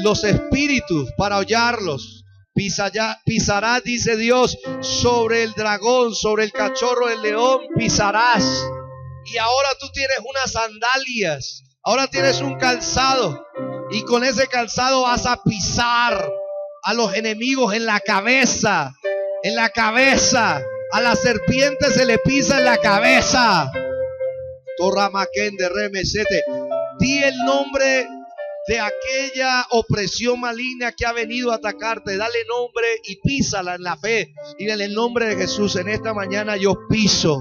los espíritus, para hollarlos. Pisarás, dice Dios, sobre el dragón, sobre el cachorro del león, pisarás. Y ahora tú tienes unas sandalias, ahora tienes un calzado, y con ese calzado vas a pisar a los enemigos en la cabeza. En la cabeza. A la serpiente se le pisa en la cabeza. Di el nombre de aquella opresión maligna que ha venido a atacarte. Dale nombre y písala en la fe. Y en el nombre de Jesús, en esta mañana yo piso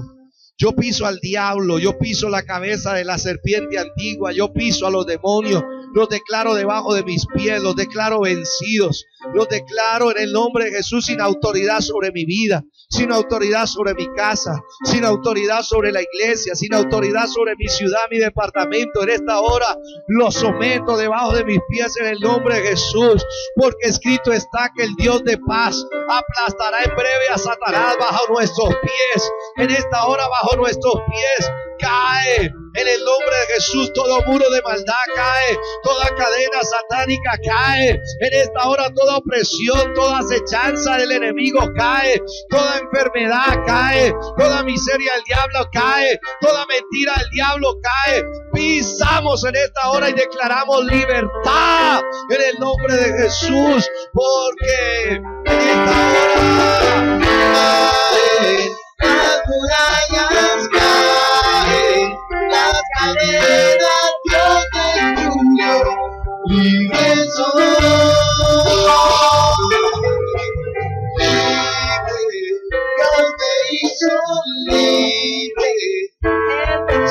al diablo, yo piso la cabeza de la serpiente antigua, yo piso a los demonios, los declaro debajo de mis pies, los declaro vencidos, los declaro en el nombre de Jesús sin autoridad sobre mi vida, sin autoridad sobre mi casa, sin autoridad sobre la iglesia, sin autoridad sobre mi ciudad, mi departamento. En esta hora los someto debajo de mis pies en el nombre de Jesús, porque escrito está que el Dios de paz aplastará en breve a Satanás bajo nuestros pies. En esta hora bajo nuestros pies cae en el nombre de Jesús todo muro de maldad, cae toda cadena satánica, cae en esta hora toda opresión, toda acechanza del enemigo, cae toda enfermedad, cae toda miseria del diablo, cae toda mentira del diablo, cae. Pisamos en esta hora y declaramos libertad en el nombre de Jesús, porque en esta hora caen las murallas, caen las cadenas, Dios destruyó, libre soy, libre, Dios te hizo libre,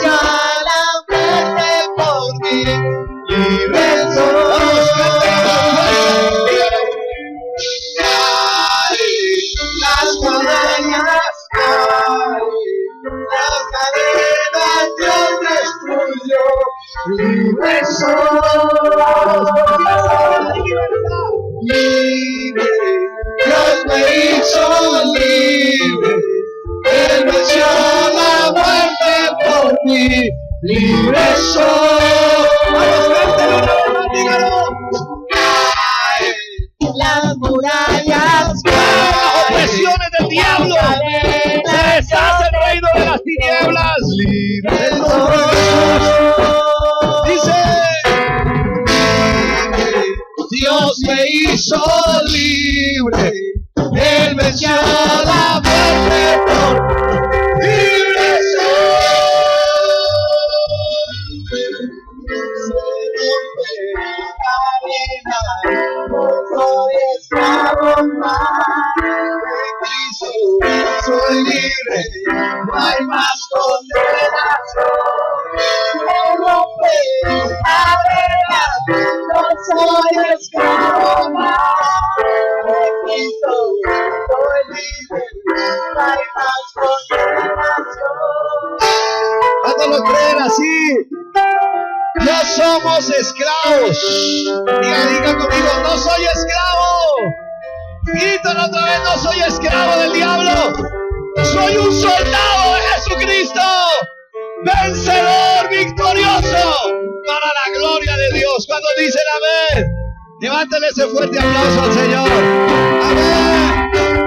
ya la muerte por mí, libre soy. libre, Dios me hizo libre, Él venció la muerte por mí, libre soy. Vamos, cántalo una vez más, dígalo. Las murallas caen, bajo presiones del diablo, se deshace el reino de las tinieblas, libre soy. Dice, Dios me hizo libre, Él venció la muerte por libre soy. Se rompe cadena, no soy esclavo más de Cristo, soy libre, no hay más condenación. Se rompe cadena, no soy esclavo más de Cristo, soy libre, no hay más condenación. ¿Cuántos lo creen así? No somos esclavos. Diga conmigo, no soy esclavo. Grítalo otra vez, no soy esclavo del diablo. Soy un soldado de Jesucristo, vencedor, victorioso, para la gloria de Dios. Cuando dicen amén, levántale ese fuerte aplauso al Señor. Amén.